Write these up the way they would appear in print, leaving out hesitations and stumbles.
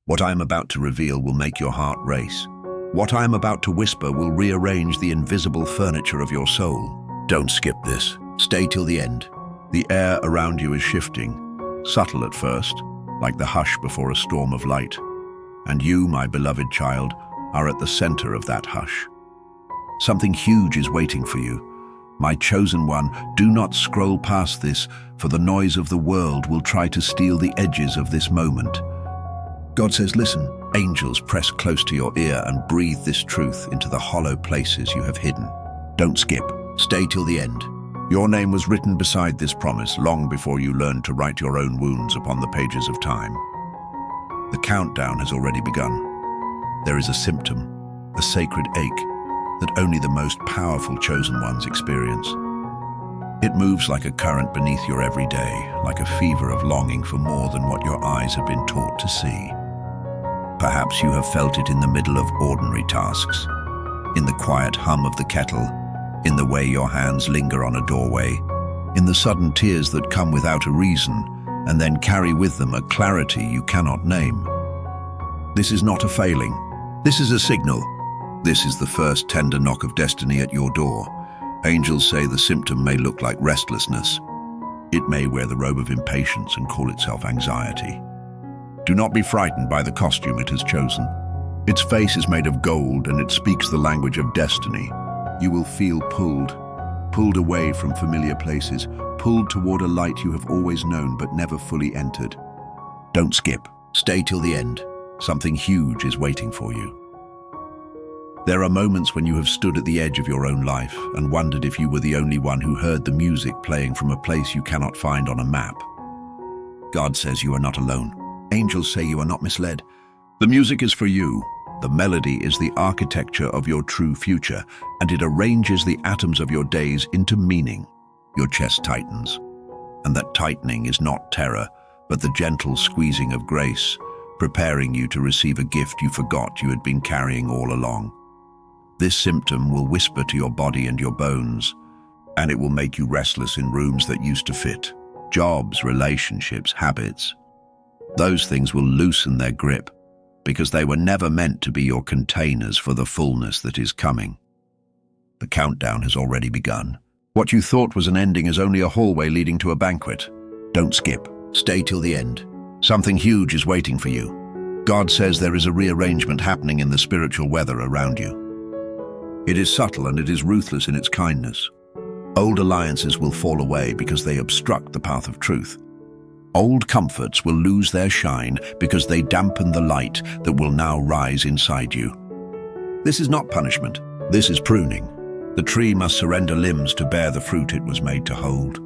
What I am about to reveal will make your heart race. What I am about to whisper will rearrange the invisible furniture of your soul. Don't skip this. Stay till the end. The air around you is shifting, subtle at first, like the hush before a storm of light. And you, my beloved child, are at the center of that hush. Something huge is waiting for you. My chosen one, do not scroll past this, for the noise of the world will try to steal the edges of this moment. God says, listen, angels press close to your ear and breathe this truth into the hollow places you have hidden. Don't skip. Stay till the end. Your name was written beside this promise long before you learned to write your own wounds upon the pages of time. The countdown has already begun. There is a symptom, a sacred ache, that only the most powerful chosen ones experience. It moves like a current beneath your everyday, like a fever of longing for more than what your eyes have been taught to see. Perhaps you have felt it in the middle of ordinary tasks, in the quiet hum of the kettle, in the way your hands linger on a doorway, in the sudden tears that come without a reason and then carry with them a clarity you cannot name. This is not a failing. This is a signal. This is the first tender knock of destiny at your door. Angels say the symptom may look like restlessness. It may wear the robe of impatience and call itself anxiety. Do not be frightened by the costume it has chosen. Its face is made of gold and it speaks the language of destiny. You will feel pulled away from familiar places, pulled toward a light you have always known but never fully entered. Don't skip. Stay till the end. Something huge is waiting for you. There are moments when you have stood at the edge of your own life and wondered if you were the only one who heard the music playing from a place you cannot find on a map. God says you are not alone. Angels say you are not misled. The music is for you. The melody is the architecture of your true future, and it arranges the atoms of your days into meaning. Your chest tightens, and that tightening is not terror, but the gentle squeezing of grace, preparing you to receive a gift you forgot you had been carrying all along. This symptom will whisper to your body and your bones, and it will make you restless in rooms that used to fit. Jobs, relationships, habits. Those things will loosen their grip, because they were never meant to be your containers for the fullness that is coming. The countdown has already begun. What you thought was an ending is only a hallway leading to a banquet. Don't skip. Stay till the end. Something huge is waiting for you. God says there is a rearrangement happening in the spiritual weather around you. It is subtle and it is ruthless in its kindness. Old alliances will fall away because they obstruct the path of truth. Old comforts will lose their shine because they dampen the light that will now rise inside you. This is not punishment. This is pruning. The tree must surrender limbs to bear the fruit it was made to hold.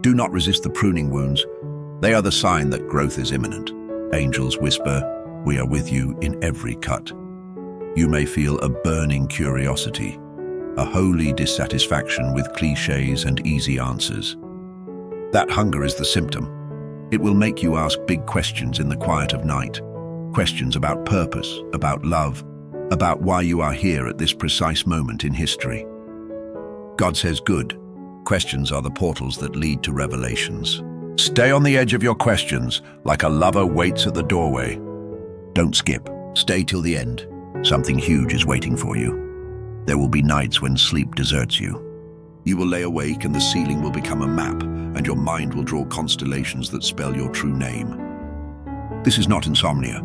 Do not resist the pruning wounds. They are the sign that growth is imminent. Angels whisper, we are with you in every cut. You may feel a burning curiosity, a holy dissatisfaction with cliches and easy answers. That hunger is the symptom. It will make you ask big questions in the quiet of night. Questions about purpose, about love, about why you are here at this precise moment in history. God says good. Questions are the portals that lead to revelations. Stay on the edge of your questions, like a lover waits at the doorway. Don't skip. Stay till the end. Something huge is waiting for you. There will be nights when sleep deserts you. You will lay awake and the ceiling will become a map, and your mind will draw constellations that spell your true name. This is not insomnia.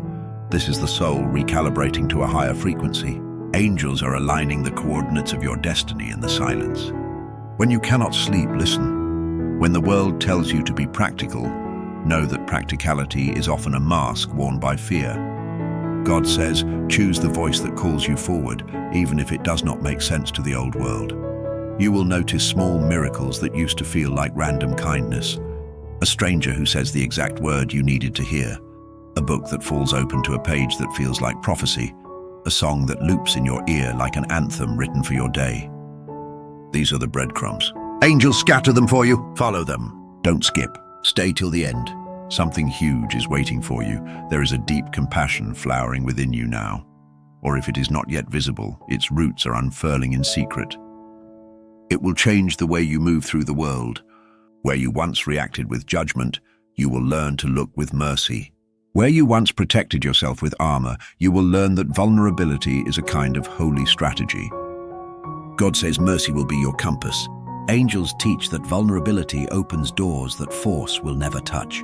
This is the soul recalibrating to a higher frequency. Angels are aligning the coordinates of your destiny in the silence. When you cannot sleep, listen. When the world tells you to be practical, know that practicality is often a mask worn by fear. God says, choose the voice that calls you forward, even if it does not make sense to the old world. You will notice small miracles that used to feel like random kindness. A stranger who says the exact word you needed to hear. A book that falls open to a page that feels like prophecy. A song that loops in your ear like an anthem written for your day. These are the breadcrumbs. Angels scatter them for you. Follow them. Don't skip. Stay till the end. Something huge is waiting for you. There is a deep compassion flowering within you now. Or if it is not yet visible, its roots are unfurling in secret. It will change the way you move through the world. Where you once reacted with judgment, you will learn to look with mercy. Where you once protected yourself with armor, you will learn that vulnerability is a kind of holy strategy. God says mercy will be your compass. Angels teach that vulnerability opens doors that force will never touch.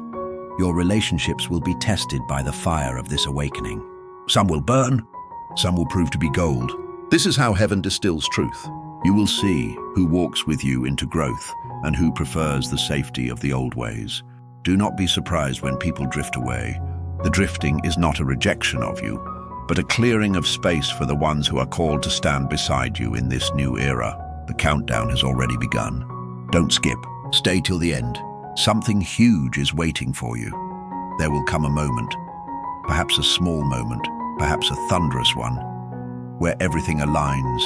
Your relationships will be tested by the fire of this awakening. Some will burn, some will prove to be gold. This is how heaven distills truth. You will see who walks with you into growth and who prefers the safety of the old ways. Do not be surprised when people drift away. The drifting is not a rejection of you, but a clearing of space for the ones who are called to stand beside you in this new era. The countdown has already begun. Don't skip. Stay till the end. Something huge is waiting for you. There will come a moment, perhaps a small moment, perhaps a thunderous one, where everything aligns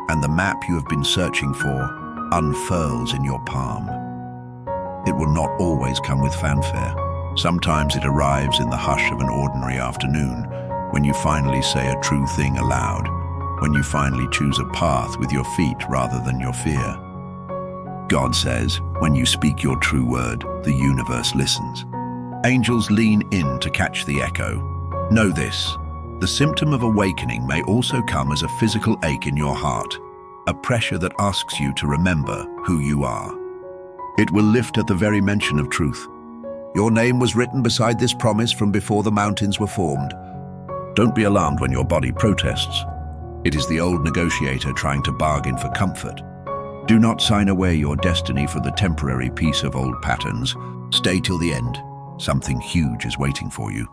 and the map you have been searching for unfurls in your palm. It will not always come with fanfare. Sometimes it arrives in the hush of an ordinary afternoon, when you finally say a true thing aloud, when you finally choose a path with your feet rather than your fear. God says, when you speak your true word, the universe listens. Angels lean in to catch the echo. Know this, the symptom of awakening may also come as a physical ache in your heart, a pressure that asks you to remember who you are. It will lift at the very mention of truth. Your name was written beside this promise from before the mountains were formed. Don't be alarmed when your body protests. It is the old negotiator trying to bargain for comfort. Do not sign away your destiny for the temporary peace of old patterns. Stay till the end. Something huge is waiting for you.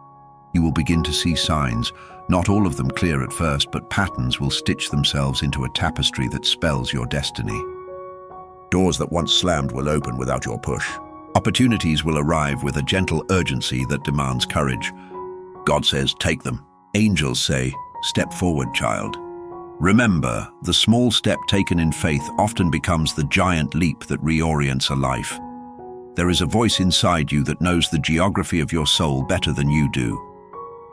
You will begin to see signs, not all of them clear at first, but patterns will stitch themselves into a tapestry that spells your destiny. Doors that once slammed will open without your push. Opportunities will arrive with a gentle urgency that demands courage. God says, take them. Angels say, step forward, child. Remember, the small step taken in faith often becomes the giant leap that reorients a life. There is a voice inside you that knows the geography of your soul better than you do.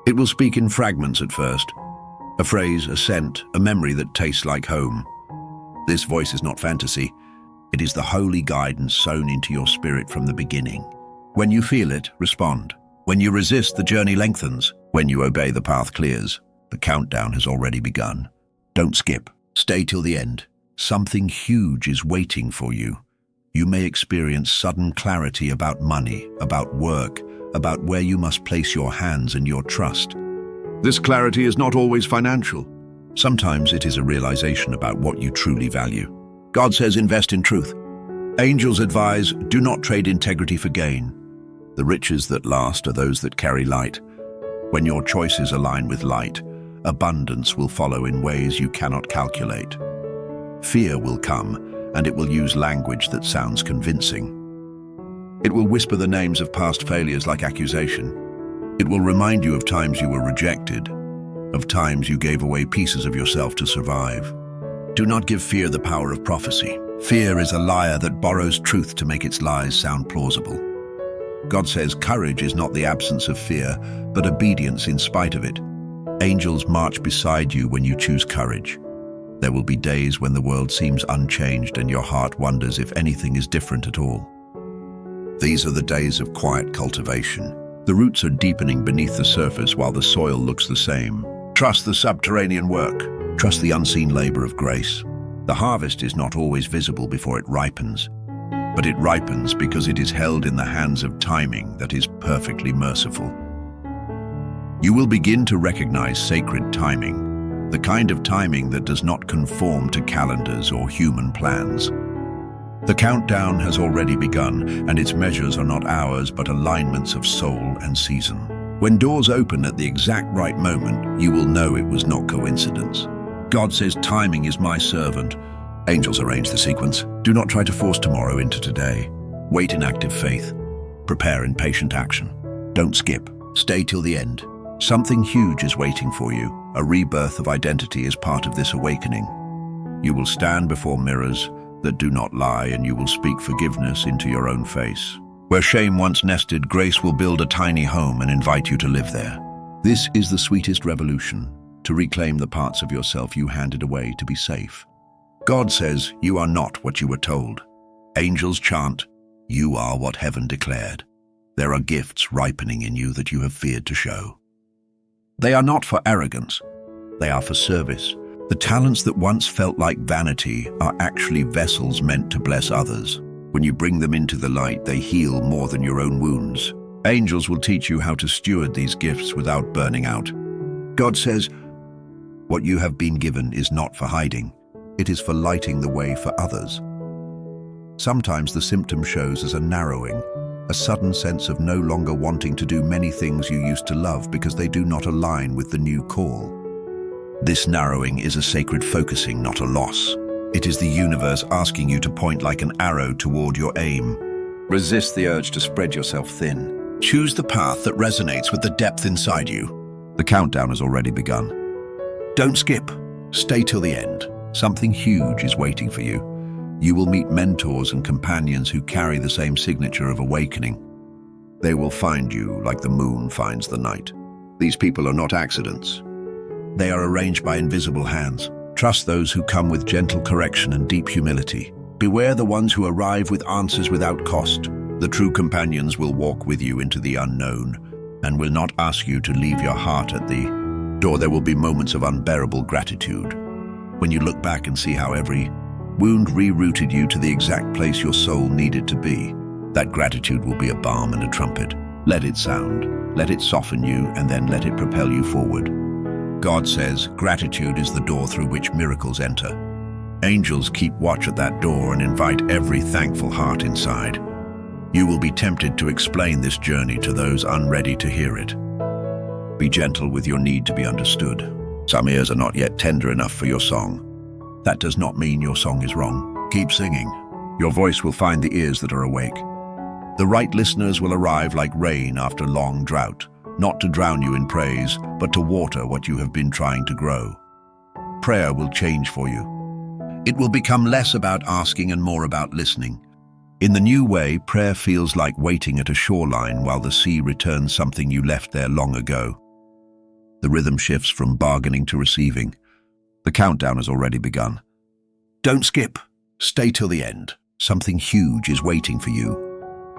It will speak in fragments at first. A phrase, a scent, a memory that tastes like home. This voice is not fantasy. It is the holy guidance sown into your spirit from the beginning. When you feel it, respond. When you resist, the journey lengthens. When you obey, the path clears. The countdown has already begun. Don't skip. Stay till the end. Something huge is waiting for you. You may experience sudden clarity about money, about work, about where you must place your hands and your trust. This clarity is not always financial. Sometimes it is a realization about what you truly value. God says invest in truth. Angels advise, do not trade integrity for gain. The riches that last are those that carry light. When your choices align with light, abundance will follow in ways you cannot calculate. Fear will come, and it will use language that sounds convincing. It will whisper the names of past failures like accusation. It will remind you of times you were rejected, of times you gave away pieces of yourself to survive. Do not give fear the power of prophecy. Fear is a liar that borrows truth to make its lies sound plausible. God says courage is not the absence of fear, but obedience in spite of it. Angels march beside you when you choose courage. There will be days when the world seems unchanged and your heart wonders if anything is different at all. These are the days of quiet cultivation. The roots are deepening beneath the surface while the soil looks the same. Trust the subterranean work. Trust the unseen labor of grace. The harvest is not always visible before it ripens, but it ripens because it is held in the hands of timing that is perfectly merciful. You will begin to recognize sacred timing, the kind of timing that does not conform to calendars or human plans. The countdown has already begun, and its measures are not hours but alignments of soul and season. When doors open at the exact right moment, you will know it was not coincidence. God says timing is my servant. Angels arrange the sequence. Do not try to force tomorrow into today. Wait in active faith. Prepare in patient action. Don't skip. Stay till the end. Something huge is waiting for you. A rebirth of identity is part of this awakening. You will stand before mirrors that do not lie, and you will speak forgiveness into your own face. Where shame once nested, grace will build a tiny home and invite you to live there. This is the sweetest revolution, to reclaim the parts of yourself you handed away to be safe. God says, you are not what you were told. Angels chant, you are what heaven declared. There are gifts ripening in you that you have feared to show. They are not for arrogance. They are for service. The talents that once felt like vanity are actually vessels meant to bless others. When you bring them into the light, they heal more than your own wounds. Angels will teach you how to steward these gifts without burning out. God says, what you have been given is not for hiding. It is for lighting the way for others. Sometimes the symptom shows as a narrowing, a sudden sense of no longer wanting to do many things you used to love because they do not align with the new call. This narrowing is a sacred focusing, not a loss. It is the universe asking you to point like an arrow toward your aim. Resist the urge to spread yourself thin. Choose the path that resonates with the depth inside you. The countdown has already begun. Don't skip. Stay till the end. Something huge is waiting for you. You will meet mentors and companions who carry the same signature of awakening. They will find you like the moon finds the night. These people are not accidents. They are arranged by invisible hands. Trust those who come with gentle correction and deep humility. Beware the ones who arrive with answers without cost. The true companions will walk with you into the unknown and will not ask you to leave your heart at the door. There will be moments of unbearable gratitude when you look back and see how every wound rerouted you to the exact place your soul needed to be. That gratitude will be a balm and a trumpet. Let it sound, let it soften you, and then let it propel you forward. God says gratitude is the door through which miracles enter. Angels keep watch at that door and invite every thankful heart inside. You will be tempted to explain this journey to those unready to hear it. Be gentle with your need to be understood. Some ears are not yet tender enough for your song. That does not mean your song is wrong. Keep singing. Your voice will find the ears that are awake. The right listeners will arrive like rain after long drought, not to drown you in praise, but to water what you have been trying to grow. Prayer will change for you. It will become less about asking and more about listening. In the new way, prayer feels like waiting at a shoreline while the sea returns something you left there long ago. The rhythm shifts from bargaining to receiving. The countdown has already begun. Don't skip. Stay till the end. Something huge is waiting for you.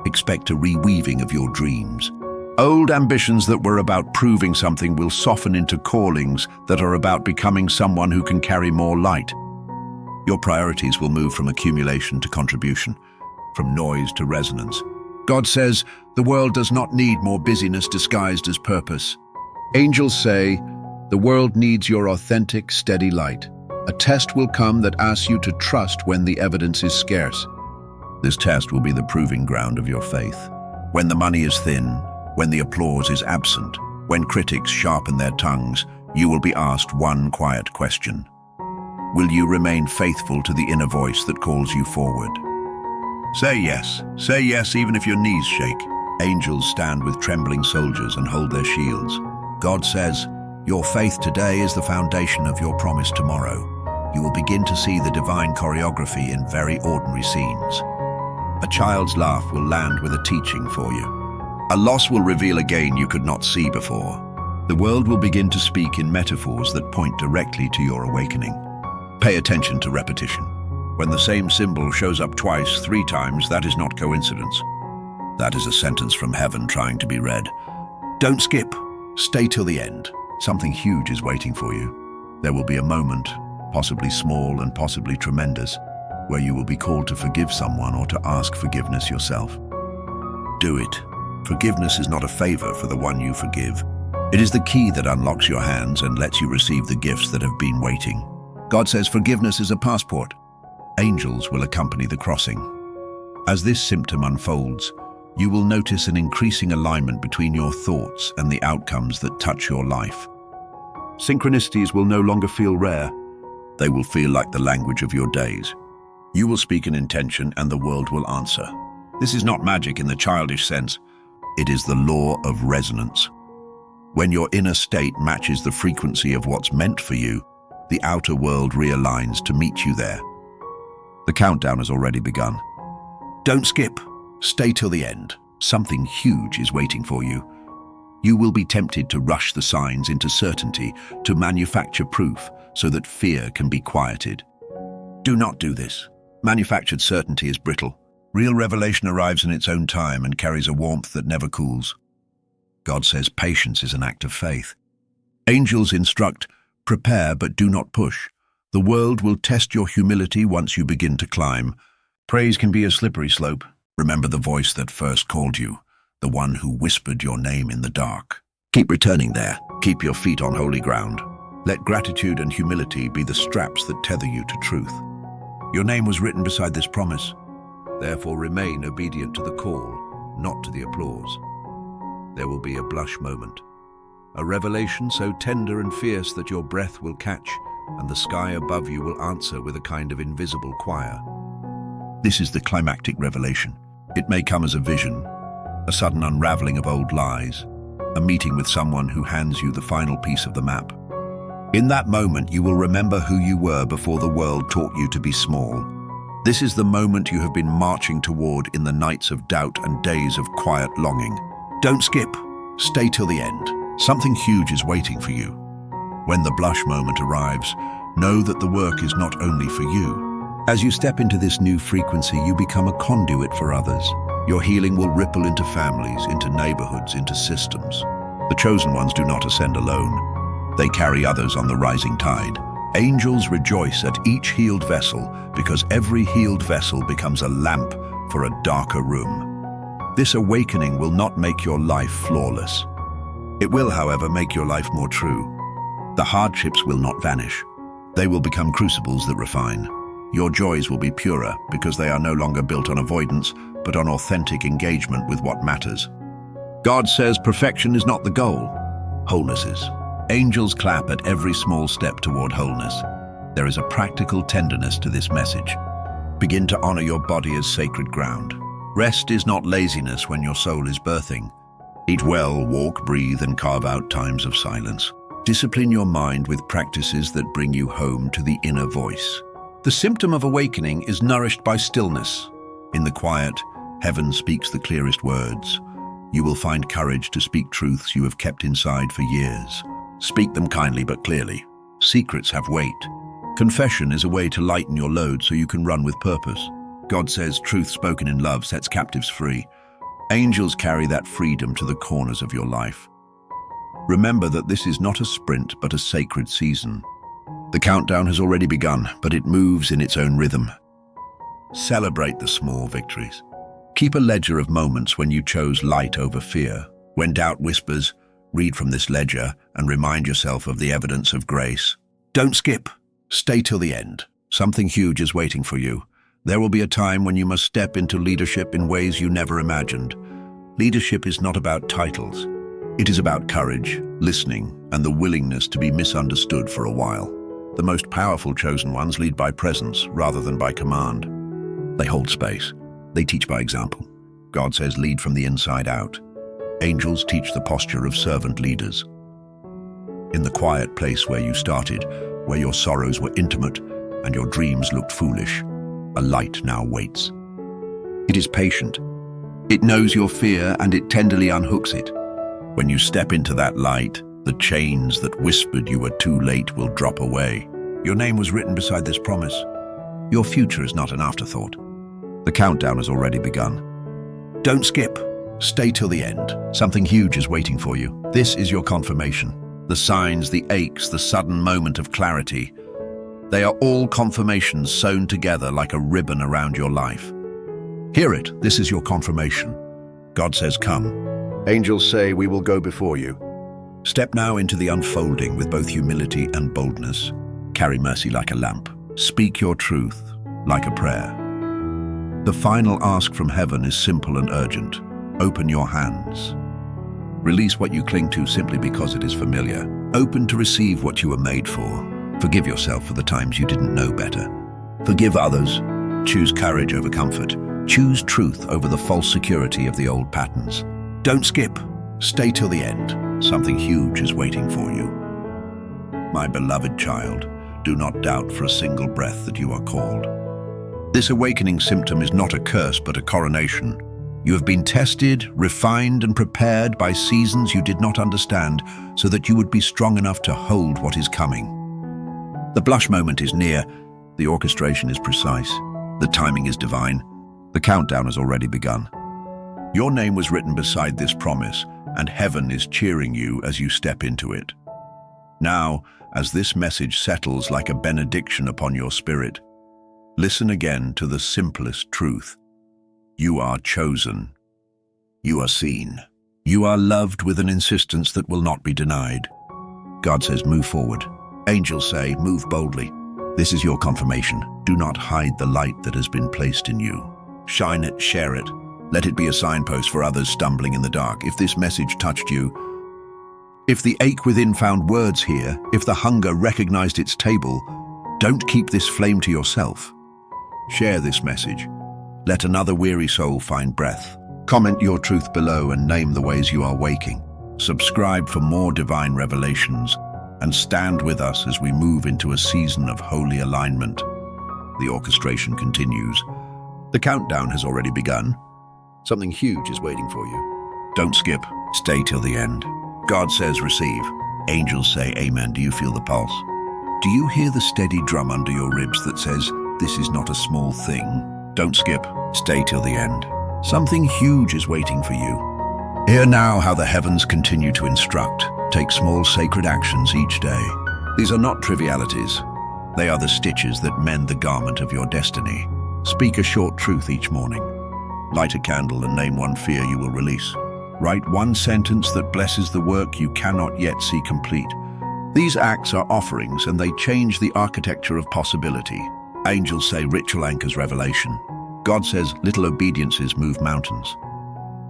Expect a reweaving of your dreams. Old ambitions that were about proving something will soften into callings that are about becoming someone who can carry more light. Your priorities will move from accumulation to contribution, from noise to resonance. God says, the world does not need more busyness disguised as purpose. Angels say, the world needs your authentic, steady light. A test will come that asks you to trust when the evidence is scarce. This test will be the proving ground of your faith. When the money is thin, when the applause is absent, when critics sharpen their tongues, you will be asked one quiet question. Will you remain faithful to the inner voice that calls you forward? Say yes even if your knees shake. Angels stand with trembling soldiers and hold their shields. God says, your faith today is the foundation of your promise tomorrow. You will begin to see the divine choreography in very ordinary scenes. A child's laugh will land with a teaching for you. A loss will reveal a gain you could not see before. The world will begin to speak in metaphors that point directly to your awakening. Pay attention to repetition. When the same symbol shows up twice, 3 times, that is not coincidence. That is a sentence from heaven trying to be read. Don't skip. Stay till the end. Something huge is waiting for you. There will be a moment, possibly small and possibly tremendous, where you will be called to forgive someone or to ask forgiveness yourself. Do it. Forgiveness is not a favor for the one you forgive. It is the key that unlocks your hands and lets you receive the gifts that have been waiting. God says forgiveness is a passport. Angels will accompany the crossing. As this symptom unfolds, you will notice an increasing alignment between your thoughts and the outcomes that touch your life. Synchronicities will no longer feel rare. They will feel like the language of your days. You will speak an intention and the world will answer. This is not magic in the childish sense. It is the law of resonance. When your inner state matches the frequency of what's meant for you, the outer world realigns to meet you there. The countdown has already begun. Don't skip. Stay till the end. Something huge is waiting for you. You will be tempted to rush the signs into certainty, to manufacture proof so that fear can be quieted. Do not do this. Manufactured certainty is brittle. Real revelation arrives in its own time and carries a warmth that never cools. God says patience is an act of faith. Angels instruct, prepare but do not push. The world will test your humility once you begin to climb. Praise can be a slippery slope. Remember the voice that first called you, the one who whispered your name in the dark. Keep returning there. Keep your feet on holy ground. Let gratitude and humility be the straps that tether you to truth. Your name was written beside this promise. Therefore remain obedient to the call, not to the applause. There will be a blush moment. A revelation so tender and fierce that your breath will catch, and the sky above you will answer with a kind of invisible choir. This is the climactic revelation. It may come as a vision, a sudden unraveling of old lies, a meeting with someone who hands you the final piece of the map. In that moment, you will remember who you were before the world taught you to be small. This is the moment you have been marching toward in the nights of doubt and days of quiet longing. Don't skip. Stay till the end. Something huge is waiting for you. When the blush moment arrives, know that the work is not only for you. As you step into this new frequency, you become a conduit for others. Your healing will ripple into families, into neighborhoods, into systems. The chosen ones do not ascend alone. They carry others on the rising tide. Angels rejoice at each healed vessel because every healed vessel becomes a lamp for a darker room. This awakening will not make your life flawless. It will, however, make your life more true. The hardships will not vanish. They will become crucibles that refine. Your joys will be purer because they are no longer built on avoidance, but on authentic engagement with what matters. God says perfection is not the goal. Wholeness is. Angels clap at every small step toward wholeness. There is a practical tenderness to this message. Begin to honor your body as sacred ground. Rest is not laziness when your soul is birthing. Eat well, walk, breathe, and carve out times of silence. Discipline your mind with practices that bring you home to the inner voice. The symptom of awakening is nourished by stillness. In the quiet, heaven speaks the clearest words. You will find courage to speak truths you have kept inside for years. Speak them kindly but clearly. Secrets have weight. Confession is a way to lighten your load so you can run with purpose. God says truth spoken in love sets captives free. Angels carry that freedom to the corners of your life. Remember that this is not a sprint but a sacred season. The countdown has already begun, but it moves in its own rhythm. Celebrate the small victories. Keep a ledger of moments when you chose light over fear. When doubt whispers, read from this ledger and remind yourself of the evidence of grace. Don't skip. Stay till the end. Something huge is waiting for you. There will be a time when you must step into leadership in ways you never imagined. Leadership is not about titles. It is about courage, listening, and the willingness to be misunderstood for a while. The most powerful chosen ones lead by presence rather than by command. They hold space. They teach by example. God says lead from the inside out. Angels teach the posture of servant leaders. In the quiet place where you started, where your sorrows were intimate and your dreams looked foolish, a light now waits. It is patient. It knows your fear and it tenderly unhooks it. When you step into that light, the chains that whispered you were too late will drop away. Your name was written beside this promise. Your future is not an afterthought. The countdown has already begun. Don't skip. Stay till the end. Something huge is waiting for you. This is your confirmation. The signs, the aches, the sudden moment of clarity. They are all confirmations sewn together like a ribbon around your life. Hear it. This is your confirmation. God says, come. Angels say, we will go before you. Step now into the unfolding with both humility and boldness. Carry mercy like a lamp. Speak your truth like a prayer. The final ask from heaven is simple and urgent. Open your hands. Release what you cling to simply because it is familiar. Open to receive what you were made for. Forgive yourself for the times you didn't know better. Forgive others. Choose courage over comfort. Choose truth over the false security of the old patterns. Don't skip. Stay till the end. Something huge is waiting for you. My beloved child, do not doubt for a single breath that you are called. This awakening symptom is not a curse but a coronation. You have been tested, refined, and prepared by seasons you did not understand so that you would be strong enough to hold what is coming. The blush moment is near. The orchestration is precise. The timing is divine. The The countdown has already begun. Your name was written beside this promise, and heaven is cheering you as you step into it. Now, as this message settles like a benediction upon your spirit, listen again to the simplest truth. You are chosen. You are seen. You are loved with an insistence that will not be denied. God says, move forward. Angels say, move boldly. This is your confirmation. Do not hide the light that has been placed in you. Shine it, share it. Let it be a signpost for others stumbling in the dark. If this message touched you, if the ache within found words here, if the hunger recognized its table, don't keep this flame to yourself. Share this message. Let another weary soul find breath. Comment your truth below and name the ways you are waking. Subscribe for more divine revelations and stand with us as we move into a season of holy alignment. The orchestration continues. The countdown has already begun. Something huge is waiting for you. Don't skip. Stay till the end. God says receive. Angels say amen. Do you feel the pulse? Do you hear the steady drum under your ribs that says, this is not a small thing? Don't skip. Stay till the end. Something huge is waiting for you. Hear now how the heavens continue to instruct. Take small sacred actions each day. These are not trivialities. They are the stitches that mend the garment of your destiny. Speak a short truth each morning. Light a candle and name one fear you will release. Write one sentence that blesses the work you cannot yet see complete. These acts are offerings and they change the architecture of possibility. Angels say ritual anchors revelation. God says little obediences move mountains.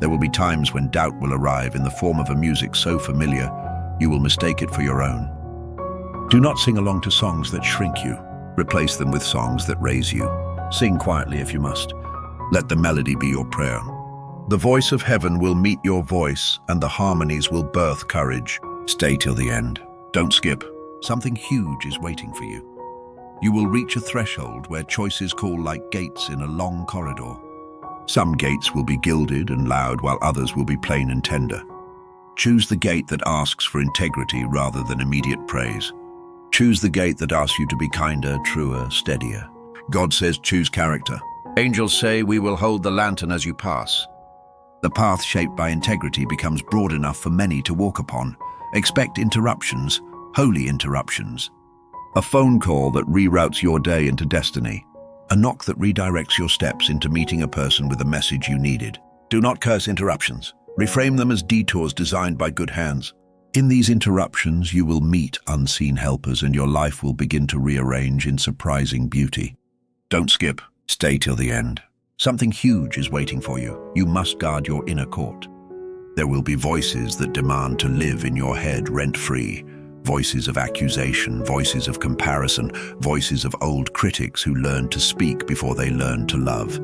There will be times when doubt will arrive in the form of a music so familiar, you will mistake it for your own. Do not sing along to songs that shrink you. Replace them with songs that raise you. Sing quietly if you must. Let the melody be your prayer. The voice of heaven will meet your voice, and the harmonies will birth courage. Stay till the end. Don't skip. Something huge is waiting for you. You will reach a threshold where choices call like gates in a long corridor. Some gates will be gilded and loud, while others will be plain and tender. Choose the gate that asks for integrity rather than immediate praise. Choose the gate that asks you to be kinder, truer, steadier. God says choose character. Angels say we will hold the lantern as you pass. The path shaped by integrity becomes broad enough for many to walk upon. Expect interruptions, holy interruptions. A phone call that reroutes your day into destiny. A knock that redirects your steps into meeting a person with a message you needed. Do not curse interruptions. Reframe them as detours designed by good hands. In these interruptions, you will meet unseen helpers and your life will begin to rearrange in surprising beauty. Don't skip. Stay till the end. Something huge is waiting for you. You must guard your inner court. There will be voices that demand to live in your head rent-free. Voices of accusation, voices of comparison, voices of old critics who learned to speak before they learned to love.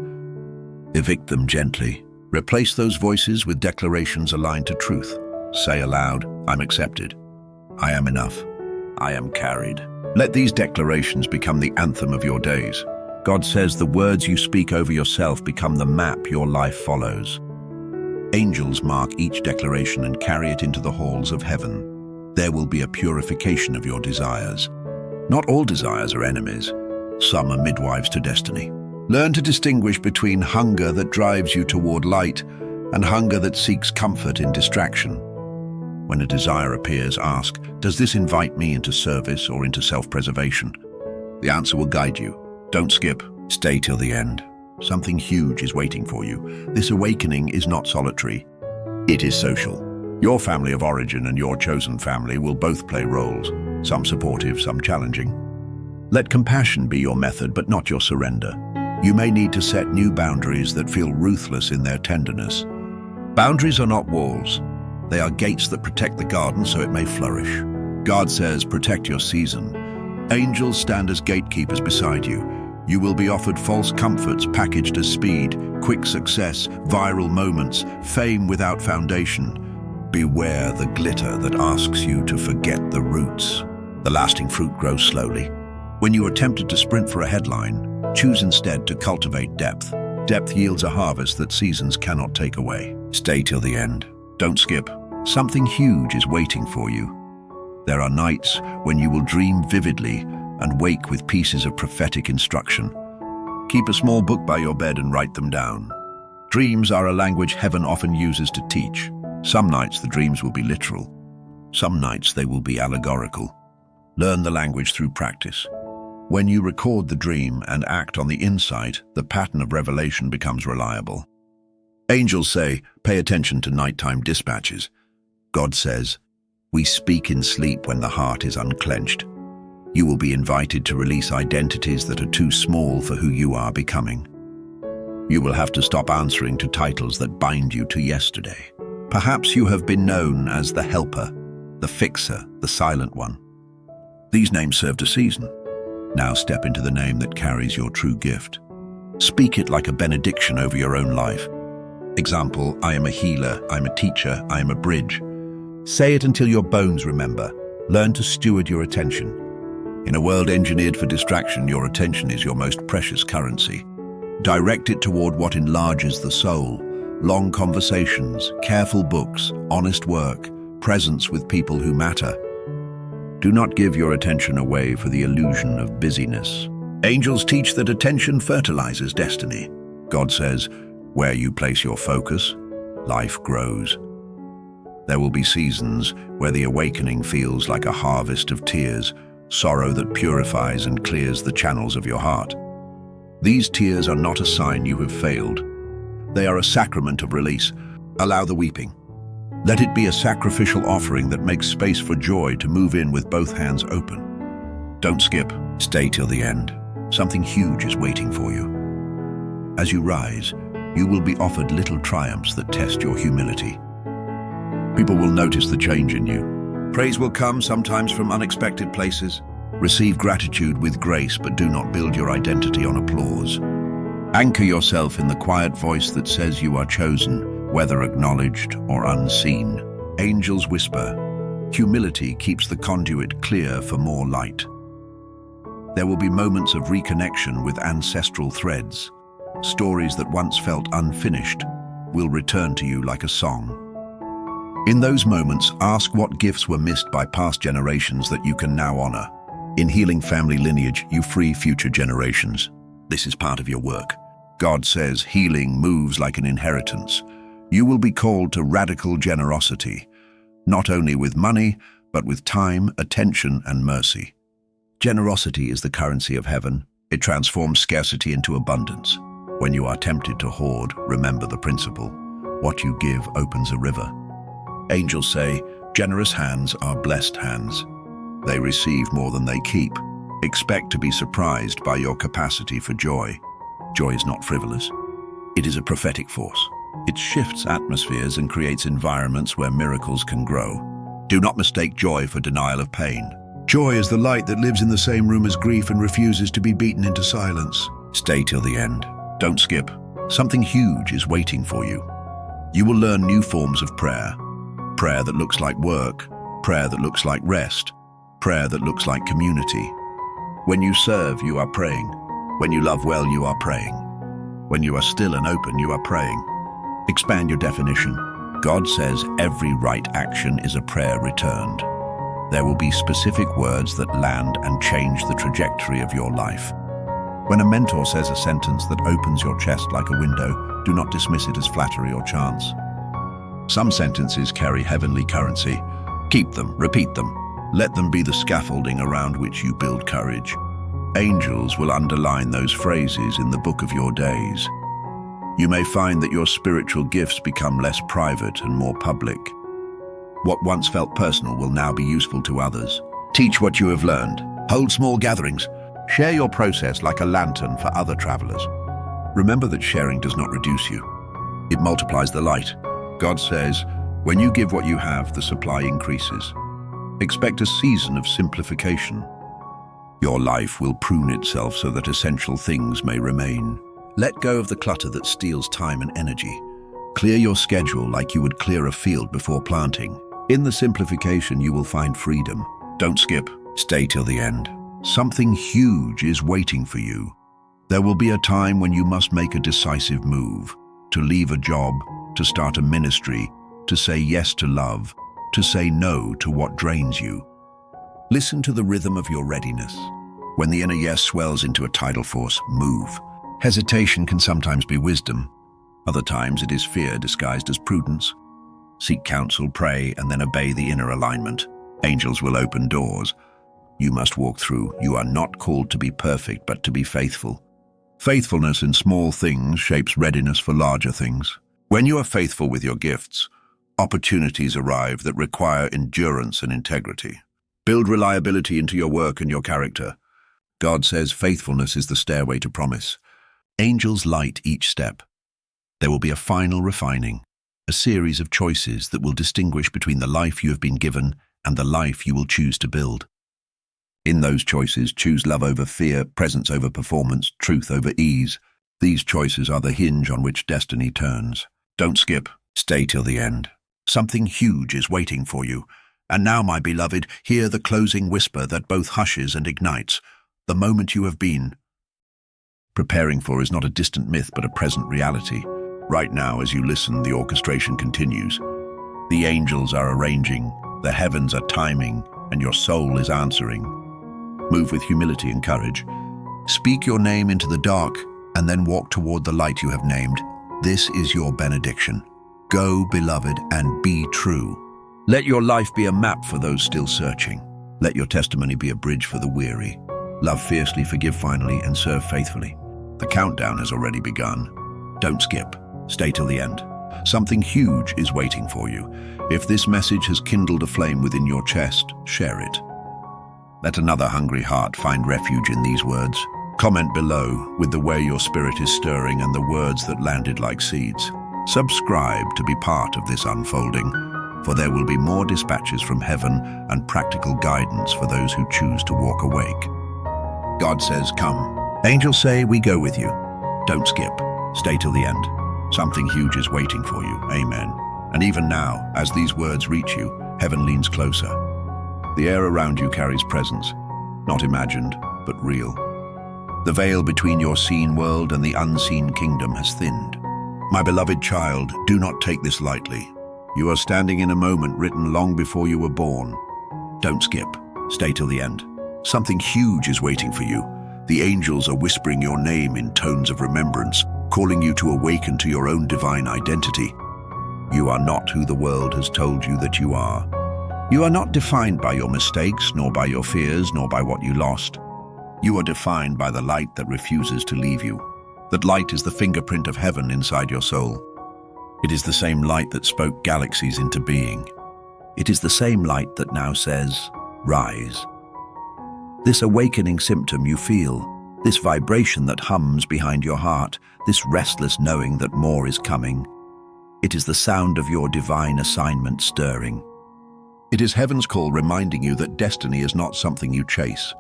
Evict them gently. Replace those voices with declarations aligned to truth. Say aloud, I'm accepted. I am enough. I am carried. Let these declarations become the anthem of your days. God says the words you speak over yourself become the map your life follows. Angels mark each declaration and carry it into the halls of heaven. There will be a purification of your desires. Not all desires are enemies. Some are midwives to destiny. Learn to distinguish between hunger that drives you toward light and hunger that seeks comfort in distraction. When a desire appears, ask, does this invite me into service or into self-preservation? The answer will guide you. Don't skip. Stay till the end. Something huge is waiting for you. This awakening is not solitary. It is social. Your family of origin and your chosen family will both play roles, some supportive, some challenging. Let compassion be your method, but not your surrender. You may need to set new boundaries that feel ruthless in their tenderness. Boundaries are not walls. They are gates that protect the garden so it may flourish. God says, protect your season. Angels stand as gatekeepers beside you. You will be offered false comforts packaged as speed, quick success, viral moments, fame without foundation. Beware the glitter that asks you to forget the roots. The lasting fruit grows slowly. When you are tempted to sprint for a headline, choose instead to cultivate depth. Depth yields a harvest that seasons cannot take away. Stay till the end. Don't skip. Something huge is waiting for you. There are nights when you will dream vividly and wake with pieces of prophetic instruction. Keep a small book by your bed and write them down. Dreams are a language heaven often uses to teach. Some nights the dreams will be literal. Some nights they will be allegorical. Learn the language through practice. When you record the dream and act on the insight, the pattern of revelation becomes reliable. Angels say, pay attention to nighttime dispatches. God says, we speak in sleep when the heart is unclenched. You will be invited to release identities that are too small for who you are becoming. You will have to stop answering to titles that bind you to yesterday. Perhaps you have been known as the helper, the fixer, the silent one. These names served a season. Now step into the name that carries your true gift. Speak it like a benediction over your own life. Example, I am a healer, I am a teacher, I am a bridge. Say it until your bones remember. Learn to steward your attention. In a world engineered for distraction, your attention is your most precious currency. Direct it toward what enlarges the soul. Long conversations, careful books, honest work, presence with people who matter. Do not give your attention away for the illusion of busyness. Angels teach that attention fertilizes destiny. God says, where you place your focus, life grows. There will be seasons where the awakening feels like a harvest of tears, sorrow that purifies and clears the channels of your heart. These tears are not a sign you have failed. They are a sacrament of release. Allow the weeping. Let it be a sacrificial offering that makes space for joy to move in with both hands open. Don't skip. Stay till the end. Something huge is waiting for you. As you rise, you will be offered little triumphs that test your humility. People will notice the change in you. Praise will come sometimes from unexpected places. Receive gratitude with grace, but do not build your identity on applause. Anchor yourself in the quiet voice that says you are chosen, whether acknowledged or unseen. Angels whisper. Humility keeps the conduit clear for more light. There will be moments of reconnection with ancestral threads. Stories that once felt unfinished will return to you like a song. In those moments, ask what gifts were missed by past generations that you can now honor. In healing family lineage, you free future generations. This is part of your work. God says healing moves like an inheritance. You will be called to radical generosity, not only with money, but with time, attention, and mercy. Generosity is the currency of heaven. It transforms scarcity into abundance. When you are tempted to hoard, remember the principle. What you give opens a river. Angels say, generous hands are blessed hands. They receive more than they keep. Expect to be surprised by your capacity for joy. Joy is not frivolous. It is a prophetic force. It shifts atmospheres and creates environments where miracles can grow. Do not mistake joy for denial of pain. Joy is the light that lives in the same room as grief and refuses to be beaten into silence. Stay till the end. Don't skip. Something huge is waiting for you. You will learn new forms of prayer. Prayer that looks like work. Prayer that looks like rest. Prayer that looks like community. When you serve, you are praying. When you love well, you are praying. When you are still and open, you are praying. Expand your definition. God says every right action is a prayer returned. There will be specific words that land and change the trajectory of your life. When a mentor says a sentence that opens your chest like a window, do not dismiss it as flattery or chance. Some sentences carry heavenly currency. Keep them, repeat them. Let them be the scaffolding around which you build courage. Angels will underline those phrases in the book of your days. You may find that your spiritual gifts become less private and more public. What once felt personal will now be useful to others. Teach what you have learned. Hold small gatherings. Share your process like a lantern for other travelers. Remember that sharing does not reduce you. It multiplies the light. God says, when you give what you have, the supply increases. Expect a season of simplification. Your life will prune itself so that essential things may remain. Let go of the clutter that steals time and energy. Clear your schedule like you would clear a field before planting. In the simplification, you will find freedom. Don't skip. Stay till the end. Something huge is waiting for you. There will be a time when you must make a decisive move, to leave a job, to start a ministry, to say yes to love, to say no to what drains you. Listen to the rhythm of your readiness. When the inner yes swells into a tidal force, move. Hesitation can sometimes be wisdom. Other times it is fear disguised as prudence. Seek counsel, pray, and then obey the inner alignment. Angels will open doors you must walk through. You are not called to be perfect, but to be faithful. Faithfulness in small things shapes readiness for larger things. When you are faithful with your gifts, opportunities arrive that require endurance and integrity. Build reliability into your work and your character. God says faithfulness is the stairway to promise. Angels light each step. There will be a final refining, a series of choices that will distinguish between the life you have been given and the life you will choose to build. In those choices, choose love over fear, presence over performance, truth over ease. These choices are the hinge on which destiny turns. Don't skip. Stay till the end. Something huge is waiting for you. And now, my beloved, hear the closing whisper that both hushes and ignites. The moment you have been preparing for is not a distant myth, but a present reality. Right now, as you listen, the orchestration continues. The angels are arranging, the heavens are timing, and your soul is answering. Move with humility and courage. Speak your name into the dark, and then walk toward the light you have named. This is your benediction. Go, beloved, and be true. Let your life be a map for those still searching. Let your testimony be a bridge for the weary. Love fiercely, forgive finally, and serve faithfully. The countdown has already begun. Don't skip. Stay till the end. Something huge is waiting for you. If this message has kindled a flame within your chest, share it. Let another hungry heart find refuge in these words. Comment below with the way your spirit is stirring and the words that landed like seeds. Subscribe to be part of this unfolding, for there will be more dispatches from heaven and practical guidance for those who choose to walk awake. God says, come. Angels say, we go with you. Don't skip. Stay till the end. Something huge is waiting for you. Amen. And even now, as these words reach you, heaven leans closer. The air around you carries presence, not imagined, but real. The veil between your seen world and the unseen kingdom has thinned. My beloved child, do not take this lightly. You are standing in a moment written long before you were born. Don't skip. Stay till the end. Something huge is waiting for you. The angels are whispering your name in tones of remembrance, calling you to awaken to your own divine identity. You are not who the world has told you that you are. You are not defined by your mistakes, nor by your fears, nor by what you lost. You are defined by the light that refuses to leave you. That light is the fingerprint of heaven inside your soul. It is the same light that spoke galaxies into being. It is the same light that now says, rise. This awakening symptom you feel, this vibration that hums behind your heart, this restless knowing that more is coming. It is the sound of your divine assignment stirring. It is heaven's call reminding you that destiny is not something you chase.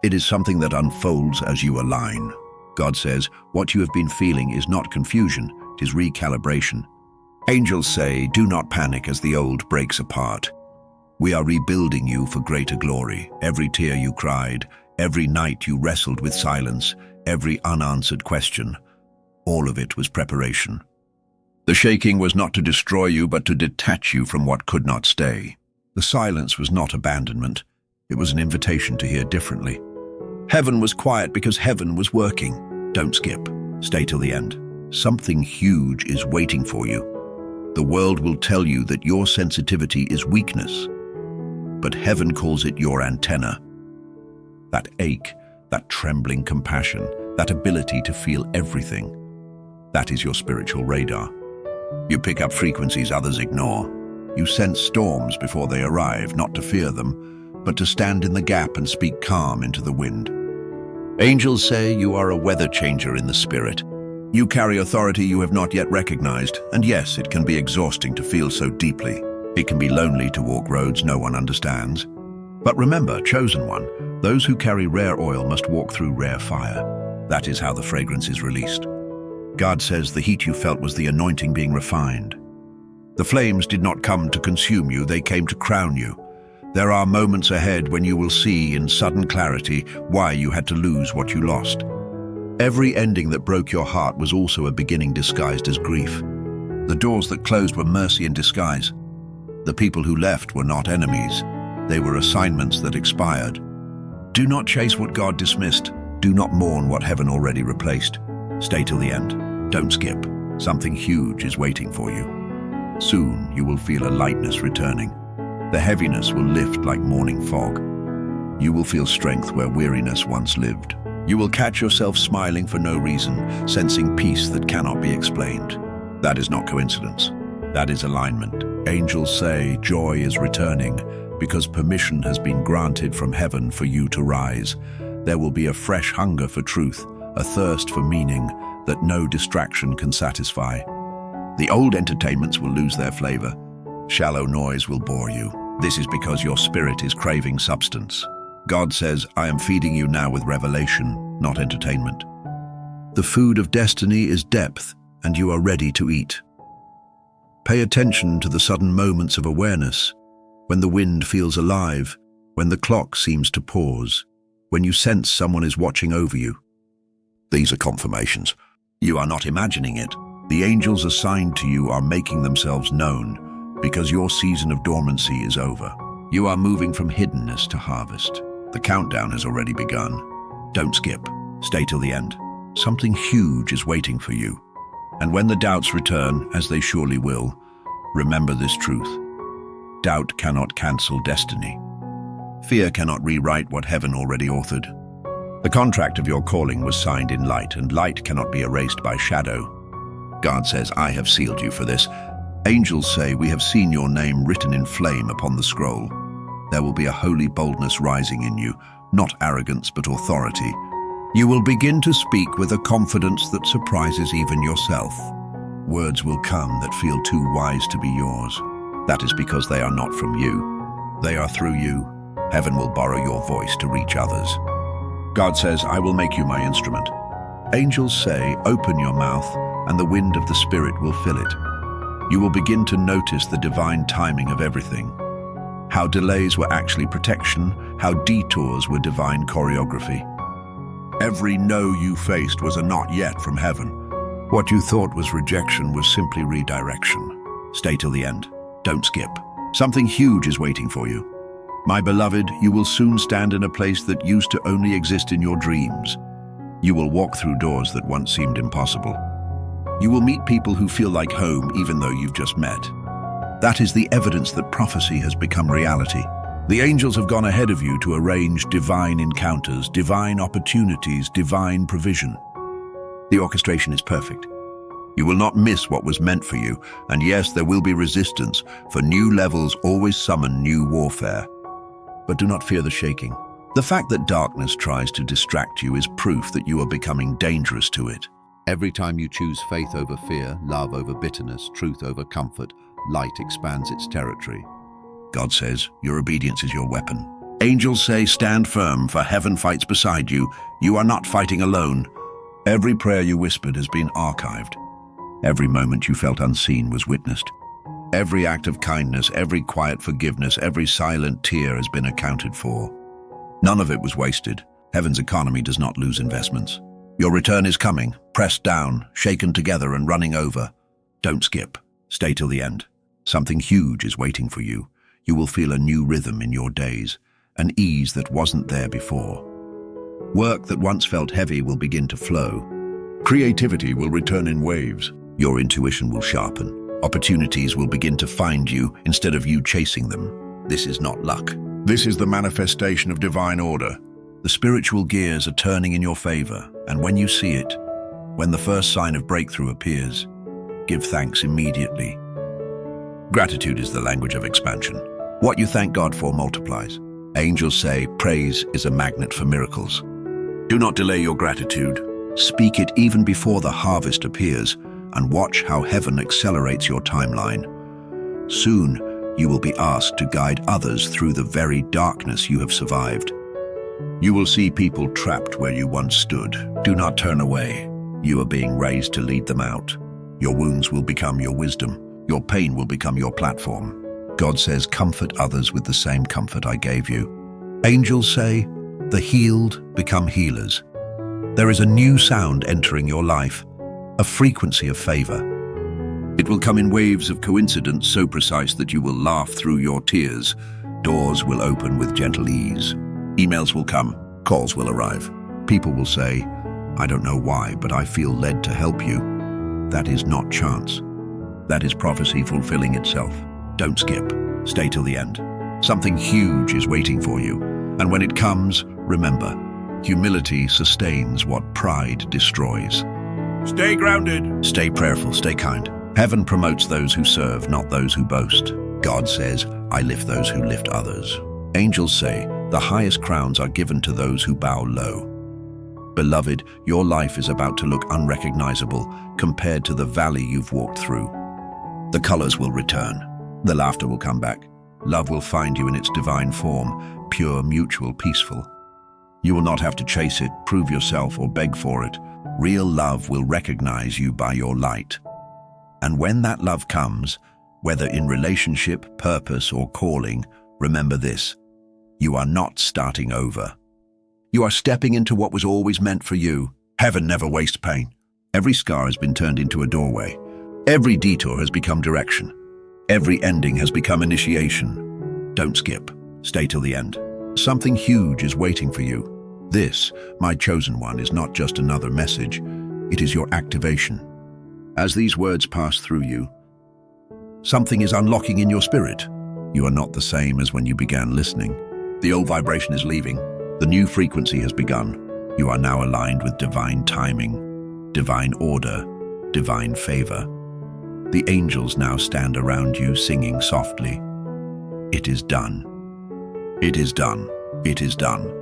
It is something that unfolds as you align. God says, what you have been feeling is not confusion, it is recalibration. Angels say, do not panic as the old breaks apart. We are rebuilding you for greater glory. Every tear you cried, every night you wrestled with silence, every unanswered question, all of it was preparation. The shaking was not to destroy you, but to detach you from what could not stay. The silence was not abandonment. It was an invitation to hear differently. Heaven was quiet because heaven was working. Don't skip. Stay till the end. Something huge is waiting for you. The world will tell you that your sensitivity is weakness, but heaven calls it your antenna. That ache, that trembling compassion, that ability to feel everything, that is your spiritual radar. You pick up frequencies others ignore. You sense storms before they arrive, not to fear them, but to stand in the gap and speak calm into the wind. Angels say you are a weather changer in the spirit. You carry authority you have not yet recognized, and yes, it can be exhausting to feel so deeply. It can be lonely to walk roads no one understands. But remember, chosen one, those who carry rare oil must walk through rare fire. That is how the fragrance is released. God says the heat you felt was the anointing being refined. The flames did not come to consume you, they came to crown you. There are moments ahead when you will see in sudden clarity why you had to lose what you lost. Every ending that broke your heart was also a beginning disguised as grief. The doors that closed were mercy in disguise. The people who left were not enemies. They were assignments that expired. Do not chase what God dismissed. Do not mourn what heaven already replaced. Stay till the end. Don't skip. Something huge is waiting for you. Soon you will feel a lightness returning. The heaviness will lift like morning fog. You will feel strength where weariness once lived. You will catch yourself smiling for no reason, sensing peace that cannot be explained. That is not coincidence. That is alignment. Angels say joy is returning because permission has been granted from heaven for you to rise. There will be a fresh hunger for truth, a thirst for meaning that no distraction can satisfy. The old entertainments will lose their flavor. Shallow noise will bore you. This is because your spirit is craving substance. God says, I am feeding you now with revelation, not entertainment. The food of destiny is depth, and you are ready to eat. Pay attention to the sudden moments of awareness, when the wind feels alive, when the clock seems to pause, when you sense someone is watching over you. These are confirmations. You are not imagining it. The angels assigned to you are making themselves known because your season of dormancy is over. You are moving from hiddenness to harvest. The countdown has already begun. Don't skip. Stay till the end. Something huge is waiting for you. And when the doubts return, as they surely will, remember this truth. Doubt cannot cancel destiny. Fear cannot rewrite what heaven already authored. The contract of your calling was signed in light, and light cannot be erased by shadow. God says, I have sealed you for this. Angels say, we have seen your name written in flame upon the scroll. There will be a holy boldness rising in you, not arrogance but authority. You will begin to speak with a confidence that surprises even yourself. Words will come that feel too wise to be yours. That is because they are not from you. They are through you. Heaven will borrow your voice to reach others. God says, I will make you my instrument. Angels say, open your mouth, and the wind of the Spirit will fill it. You will begin to notice the divine timing of everything. How delays were actually protection, how detours were divine choreography. Every no you faced was a not yet from heaven. What you thought was rejection was simply redirection. Stay till the end. Don't skip. Something huge is waiting for you. My beloved, you will soon stand in a place that used to only exist in your dreams. You will walk through doors that once seemed impossible. You will meet people who feel like home even though you've just met. That is the evidence that prophecy has become reality. The angels have gone ahead of you to arrange divine encounters, divine opportunities, divine provision. The orchestration is perfect. You will not miss what was meant for you, and yes, there will be resistance, for new levels always summon new warfare. But do not fear the shaking. The fact that darkness tries to distract you is proof that you are becoming dangerous to it. Every time you choose faith over fear, love over bitterness, truth over comfort, light expands its territory. God says, your obedience is your weapon. Angels say, stand firm, for heaven fights beside you. You are not fighting alone. Every prayer you whispered has been archived. Every moment you felt unseen was witnessed. Every act of kindness, every quiet forgiveness, every silent tear has been accounted for. None of it was wasted. Heaven's economy does not lose investments. Your return is coming, pressed down, shaken together and running over. Don't skip. Stay till the end. Something huge is waiting for you. You will feel a new rhythm in your days, an ease that wasn't there before. Work that once felt heavy will begin to flow. Creativity will return in waves. Your intuition will sharpen. Opportunities will begin to find you instead of you chasing them. This is not luck. This is the manifestation of divine order. The spiritual gears are turning in your favor, and when you see it, when the first sign of breakthrough appears, give thanks immediately. Gratitude is the language of expansion. What you thank God for multiplies. Angels say praise is a magnet for miracles. Do not delay your gratitude. Speak it even before the harvest appears, and watch how heaven accelerates your timeline. Soon, you will be asked to guide others through the very darkness you have survived. You will see people trapped where you once stood. Do not turn away. You are being raised to lead them out. Your wounds will become your wisdom. Your pain will become your platform. God says, comfort others with the same comfort I gave you. Angels say, the healed become healers. There is a new sound entering your life, a frequency of favor. It will come in waves of coincidence so precise that you will laugh through your tears. Doors will open with gentle ease. Emails will come, calls will arrive. People will say, I don't know why, but I feel led to help you. That is not chance. That is prophecy fulfilling itself. Don't skip. Stay till the end. Something huge is waiting for you. And when it comes, remember, humility sustains what pride destroys. Stay grounded. Stay prayerful, stay kind. Heaven promotes those who serve, not those who boast. God says, I lift those who lift others. Angels say, the highest crowns are given to those who bow low. Beloved, your life is about to look unrecognizable compared to the valley you've walked through. The colors will return. The laughter will come back. Love will find you in its divine form, pure, mutual, peaceful. You will not have to chase it, prove yourself, or beg for it. Real love will recognize you by your light. And when that love comes, whether in relationship, purpose, or calling, remember this: you are not starting over. You are stepping into what was always meant for you. Heaven never wastes pain. Every scar has been turned into a doorway. Every detour has become direction. Every ending has become initiation. Don't skip. Stay till the end. Something huge is waiting for you. This, my chosen one, is not just another message. It is your activation. As these words pass through you, something is unlocking in your spirit. You are not the same as when you began listening. The old vibration is leaving. The new frequency has begun. You are now aligned with divine timing, divine order, divine favor. The angels now stand around you singing softly. It is done. It is done. It is done.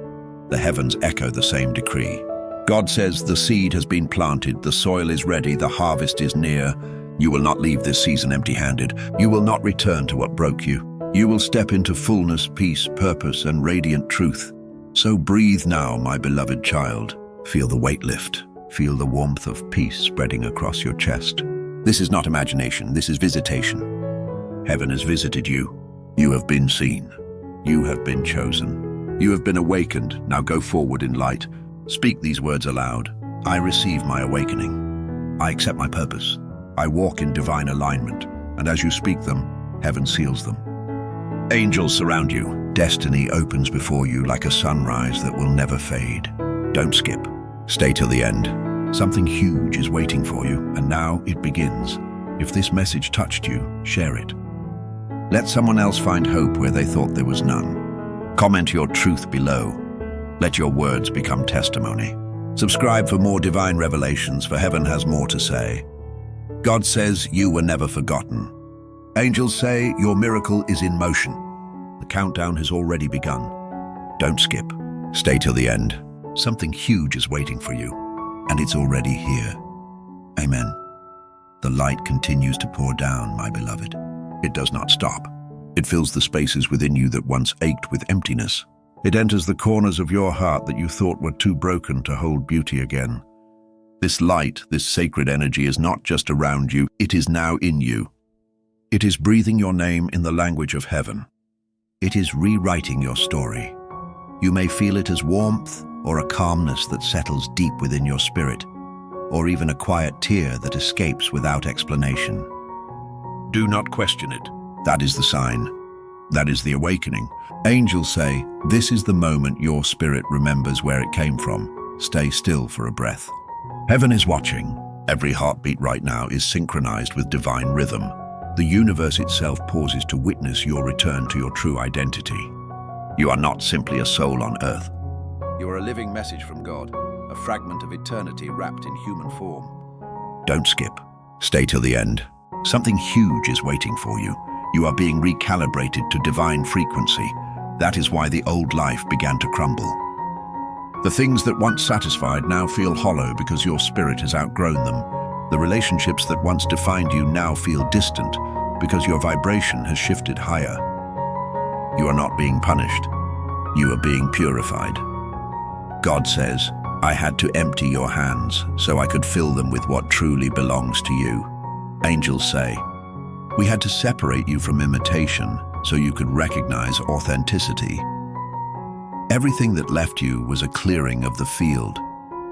The heavens echo the same decree. God says the seed has been planted, the soil is ready, the harvest is near. You will not leave this season empty-handed. You will not return to what broke you. You will step into fullness, peace, purpose, and radiant truth. So breathe now, my beloved child. Feel the weight lift. Feel the warmth of peace spreading across your chest. This is not imagination, this is visitation. Heaven has visited you. You have been seen. You have been chosen. You have been awakened. Now go forward in light. Speak these words aloud. I receive my awakening. I accept my purpose. I walk in divine alignment. And as you speak them, heaven seals them. Angels surround you. Destiny opens before you like a sunrise that will never fade. Don't skip. Stay till the end. Something huge is waiting for you, and now it begins. If this message touched you, share it. Let someone else find hope where they thought there was none. Comment your truth below. Let your words become testimony. Subscribe for more divine revelations, for heaven has more to say. God says you were never forgotten. Angels say your miracle is in motion. The countdown has already begun. Don't skip. Stay till the end. Something huge is waiting for you, and it's already here. Amen. The light continues to pour down, my beloved. It does not stop. It fills the spaces within you that once ached with emptiness. It enters the corners of your heart that you thought were too broken to hold beauty again. This light, this sacred energy is not just around you, it is now in you. It is breathing your name in the language of heaven. It is rewriting your story. You may feel it as warmth or a calmness that settles deep within your spirit, or even a quiet tear that escapes without explanation. Do not question it. That is the sign. That is the awakening. Angels say, this is the moment your spirit remembers where it came from. Stay still for a breath. Heaven is watching. Every heartbeat right now is synchronized with divine rhythm. The universe itself pauses to witness your return to your true identity. You are not simply a soul on earth. You are a living message from God, a fragment of eternity wrapped in human form. Don't skip. Stay till the end. Something huge is waiting for you. You are being recalibrated to divine frequency. That is why the old life began to crumble. The things that once satisfied now feel hollow because your spirit has outgrown them. The relationships that once defined you now feel distant because your vibration has shifted higher. You are not being punished. You are being purified. God says, I had to empty your hands so I could fill them with what truly belongs to you. Angels say, we had to separate you from imitation so you could recognize authenticity. Everything that left you was a clearing of the field,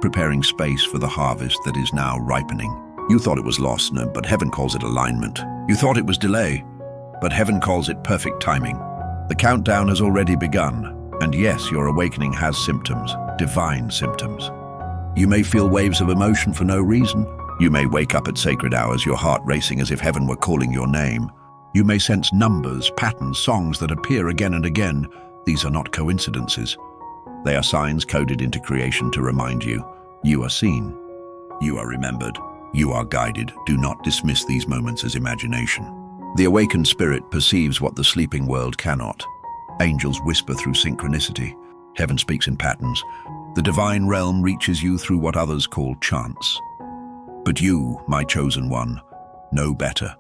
preparing space for the harvest that is now ripening. You thought it was loss, but heaven calls it alignment. You thought it was delay, but heaven calls it perfect timing. The countdown has already begun, and yes, your awakening has symptoms, divine symptoms. You may feel waves of emotion for no reason. You may wake up at sacred hours, your heart racing as if heaven were calling your name. You may sense numbers, patterns, songs that appear again and again. These are not coincidences. They are signs coded into creation to remind you, you are seen, you are remembered, you are guided. Do not dismiss these moments as imagination. The awakened spirit perceives what the sleeping world cannot. Angels whisper through synchronicity. Heaven speaks in patterns. The divine realm reaches you through what others call chance. But you, my chosen one, know better.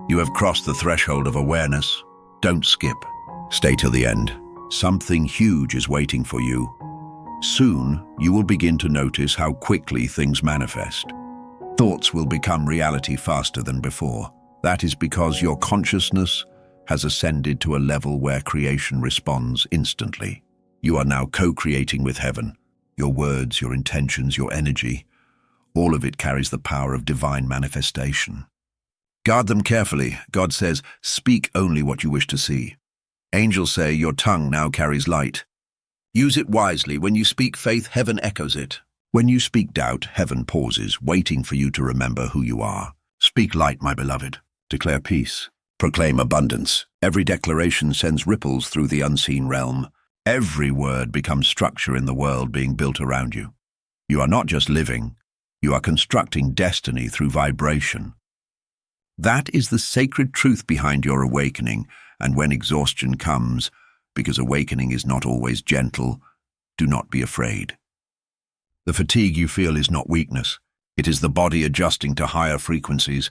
You have crossed the threshold of awareness. Don't skip. Stay till the end. Something huge is waiting for you. Soon, you will begin to notice how quickly things manifest. Thoughts will become reality faster than before. That is because your consciousness has ascended to a level where creation responds instantly. You are now co-creating with heaven. Your words, your intentions, your energy, all of it carries the power of divine manifestation. Guard them carefully. God says, speak only what you wish to see. Angels say your tongue now carries light. Use it wisely. When you speak faith, heaven echoes it. When you speak doubt, heaven pauses, waiting for you to remember who you are. Speak light, my beloved. Declare peace. Proclaim abundance. Every declaration sends ripples through the unseen realm. Every word becomes structure in the world being built around you. You are not just living, you are constructing destiny through vibration. That is the sacred truth behind your awakening, and when exhaustion comes, because awakening is not always gentle, do not be afraid. The fatigue you feel is not weakness. It is the body adjusting to higher frequencies.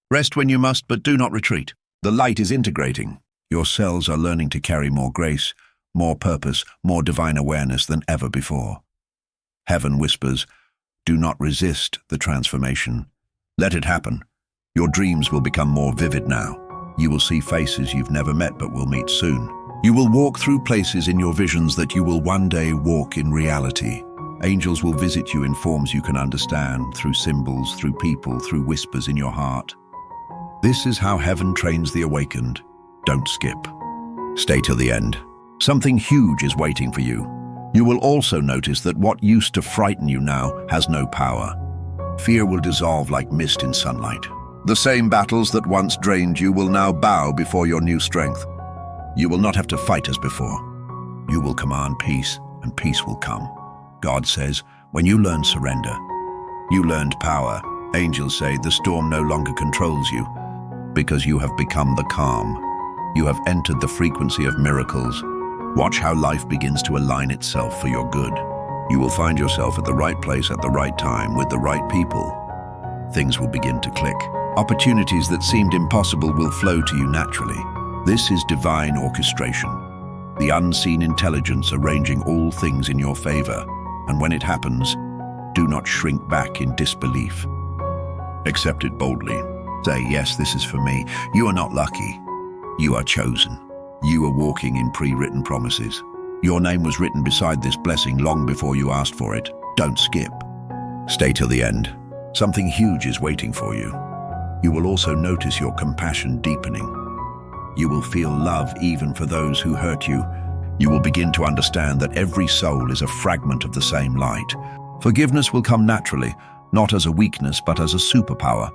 Rest when you must, but do not retreat. The light is integrating. Your cells are learning to carry more grace, more purpose, more divine awareness than ever before. Heaven whispers, do not resist the transformation. Let it happen. Your dreams will become more vivid now. You will see faces you've never met but will meet soon. You will walk through places in your visions that you will one day walk in reality. Angels will visit you in forms you can understand, through symbols, through people, through whispers in your heart. This is how heaven trains the awakened. Don't skip. Stay till the end. Something huge is waiting for you. You will also notice that what used to frighten you now has no power. Fear will dissolve like mist in sunlight. The same battles that once drained you will now bow before your new strength. You will not have to fight as before. You will command peace, and peace will come. God says, when you learn surrender, you learned power. Angels say the storm no longer controls you, because you have become the calm. You have entered the frequency of miracles. Watch how life begins to align itself for your good. You will find yourself at the right place at the right time with the right people. Things will begin to click. Opportunities that seemed impossible will flow to you naturally. This is divine orchestration, the unseen intelligence arranging all things in your favor. And when it happens, do not shrink back in disbelief. Accept it boldly. Say, yes, this is for me. You are not lucky. You are chosen. You are walking in pre-written promises. Your name was written beside this blessing long before you asked for it. Don't skip. Stay till the end. Something huge is waiting for you. You will also notice your compassion deepening. You will feel love even for those who hurt you. You will begin to understand that every soul is a fragment of the same light. Forgiveness will come naturally, not as a weakness but as a superpower.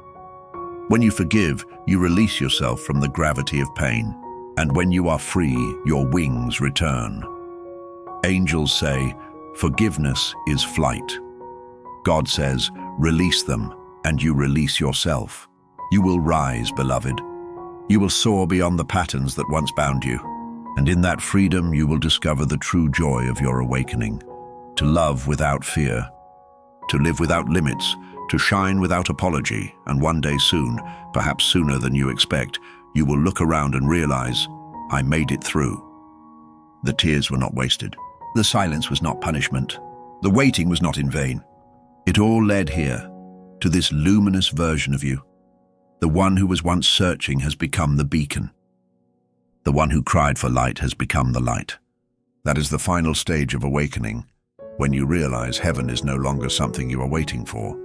When you forgive, you release yourself from the gravity of pain. And when you are free, your wings return. Angels say, forgiveness is flight. God says, release them, and you release yourself. You will rise, beloved. You will soar beyond the patterns that once bound you. And in that freedom, you will discover the true joy of your awakening. To love without fear, to live without limits, to shine without apology, and one day soon, perhaps sooner than you expect, you will look around and realize, I made it through. The tears were not wasted. The silence was not punishment. The waiting was not in vain. It all led here, to this luminous version of you. The one who was once searching has become the beacon. The one who cried for light has become the light. That is the final stage of awakening, when you realize heaven is no longer something you are waiting for.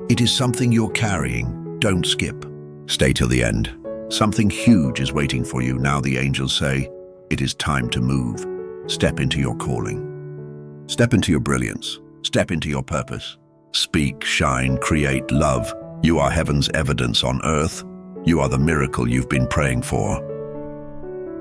It is something you're carrying. Don't skip. Stay till the end. Something huge is waiting for you. Now the angels say, it is time to move. Step into your calling. Step into your brilliance. Step into your purpose. Speak, shine, create, love. You are heaven's evidence on earth. You are the miracle you've been praying for.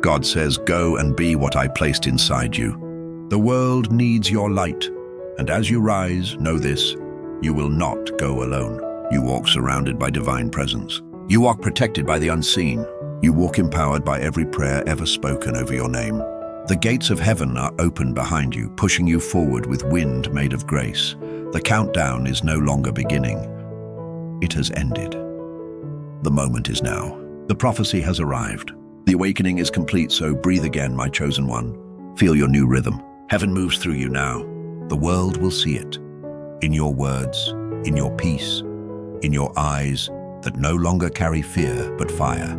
God says, go and be what I placed inside you. The world needs your light. And as you rise, know this, you will not go alone. You walk surrounded by divine presence. You walk protected by the unseen. You walk empowered by every prayer ever spoken over your name. The gates of heaven are open behind you, pushing you forward with wind made of grace. The countdown is no longer beginning. It has ended. The moment is now. The prophecy has arrived. The awakening is complete, so breathe again, my chosen one. Feel your new rhythm. Heaven moves through you now. The world will see it. In your words, in your peace, in your eyes that no longer carry fear but fire.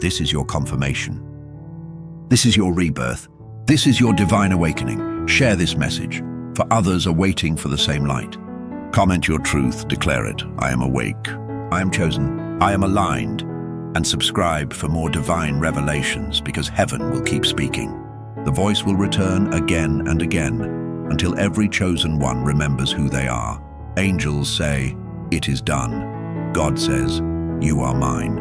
This is your confirmation. This is your rebirth. This is your divine awakening. Share this message, for others are waiting for the same light. Comment your truth, declare it. I am awake. I am chosen. I am aligned. And subscribe for more divine revelations, because heaven will keep speaking. The voice will return again and again until every chosen one remembers who they are. Angels say, it is done. God says, you are mine.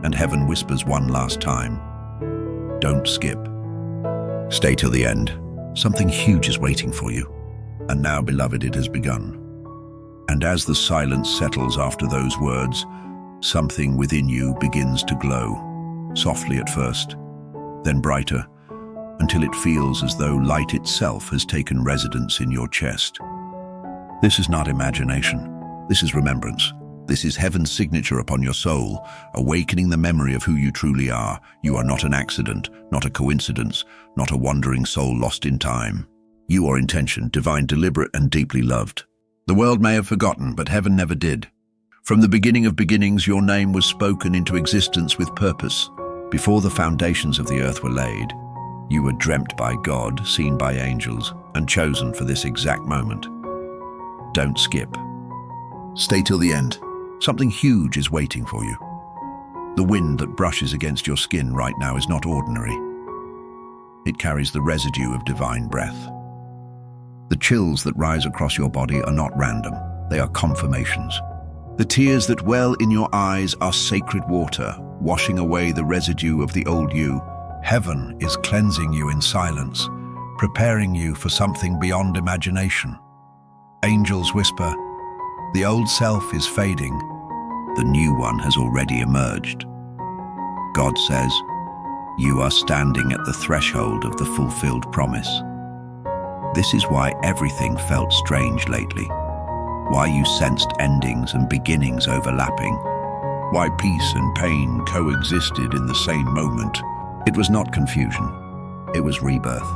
And heaven whispers one last time, don't skip. Stay till the end. Something huge is waiting for you. And now, beloved, it has begun. And as the silence settles after those words, something within you begins to glow, softly at first, then brighter, until it feels as though light itself has taken residence in your chest. This is not imagination. This is remembrance. This is heaven's signature upon your soul, awakening the memory of who you truly are. You are not an accident, not a coincidence, not a wandering soul lost in time. You are intention, divine, deliberate, and deeply loved. The world may have forgotten, but heaven never did. From the beginning of beginnings, your name was spoken into existence with purpose. Before the foundations of the earth were laid, you were dreamt by God, seen by angels, and chosen for this exact moment. Don't skip. Stay till the end. Something huge is waiting for you. The wind that brushes against your skin right now is not ordinary. It carries the residue of divine breath. The chills that rise across your body are not random. They are confirmations. The tears that well in your eyes are sacred water, washing away the residue of the old you. Heaven is cleansing you in silence, preparing you for something beyond imagination. Angels whisper, the old self is fading. The new one has already emerged. God says, you are standing at the threshold of the fulfilled promise. This is why everything felt strange lately. Why you sensed endings and beginnings overlapping. Why peace and pain coexisted in the same moment. It was not confusion. It was rebirth.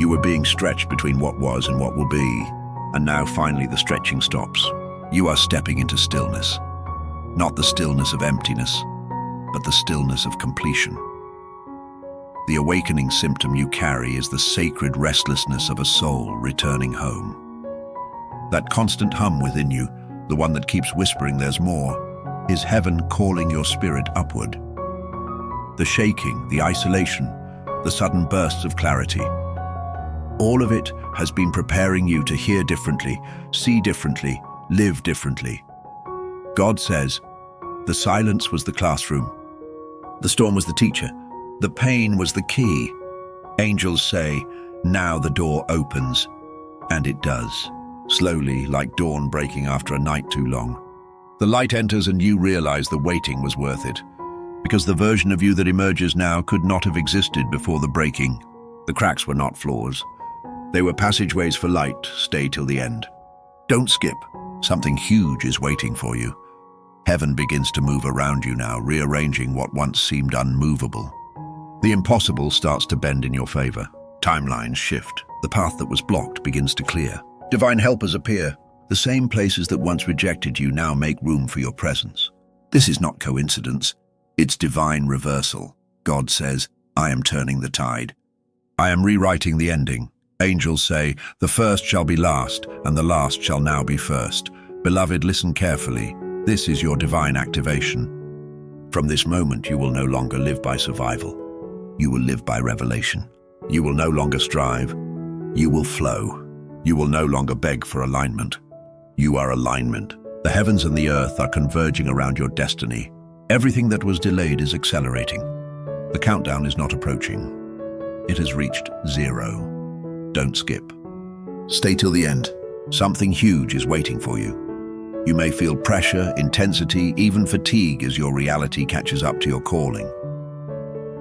You were being stretched between what was and what will be. And now finally the stretching stops. You are stepping into stillness. Not the stillness of emptiness, but the stillness of completion. The awakening symptom you carry is the sacred restlessness of a soul returning home. That constant hum within you, the one that keeps whispering there's more, is heaven calling your spirit upward. The shaking, the isolation, the sudden bursts of clarity. All of it has been preparing you to hear differently, see differently, live differently. God says, the silence was the classroom. The storm was the teacher. The pain was the key. Angels say, now the door opens. And it does. Slowly, like dawn breaking after a night too long. The light enters and you realize the waiting was worth it. Because the version of you that emerges now could not have existed before the breaking. The cracks were not flaws. They were passageways for light. Stay till the end. Don't skip. Something huge is waiting for you. Heaven begins to move around you now, rearranging what once seemed unmovable. The impossible starts to bend in your favor. Timelines shift. The path that was blocked begins to clear. Divine helpers appear. The same places that once rejected you now make room for your presence. This is not coincidence. It's divine reversal. God says, I am turning the tide. I am rewriting the ending. Angels say, the first shall be last, and the last shall now be first. Beloved, listen carefully. This is your divine activation. From this moment, you will no longer live by survival. You will live by revelation. You will no longer strive. You will flow. You will no longer beg for alignment. You are alignment. The heavens and the earth are converging around your destiny. Everything that was delayed is accelerating. The countdown is not approaching. It has reached 0. Don't skip. Stay till the end. Something huge is waiting for you. You may feel pressure, intensity, even fatigue as your reality catches up to your calling.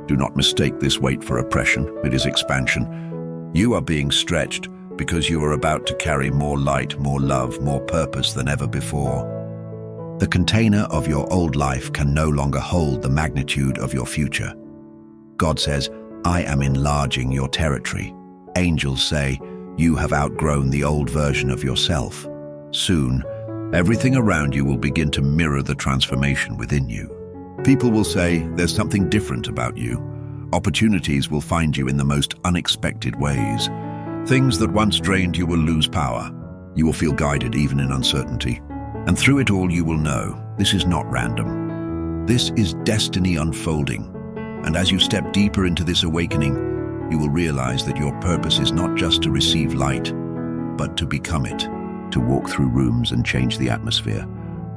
Do not mistake this wait for oppression. It is expansion. You are being stretched because you are about to carry more light, more love, more purpose than ever before. The container of your old life can no longer hold the magnitude of your future. God says, I am enlarging your territory. Angels say, you have outgrown the old version of yourself. Soon, everything around you will begin to mirror the transformation within you. People will say, there's something different about you. Opportunities will find you in the most unexpected ways. Things that once drained you will lose power. You will feel guided even in uncertainty. And through it all you will know, this is not random. This is destiny unfolding. And as you step deeper into this awakening, you will realize that your purpose is not just to receive light, but to become it. To walk through rooms and change the atmosphere.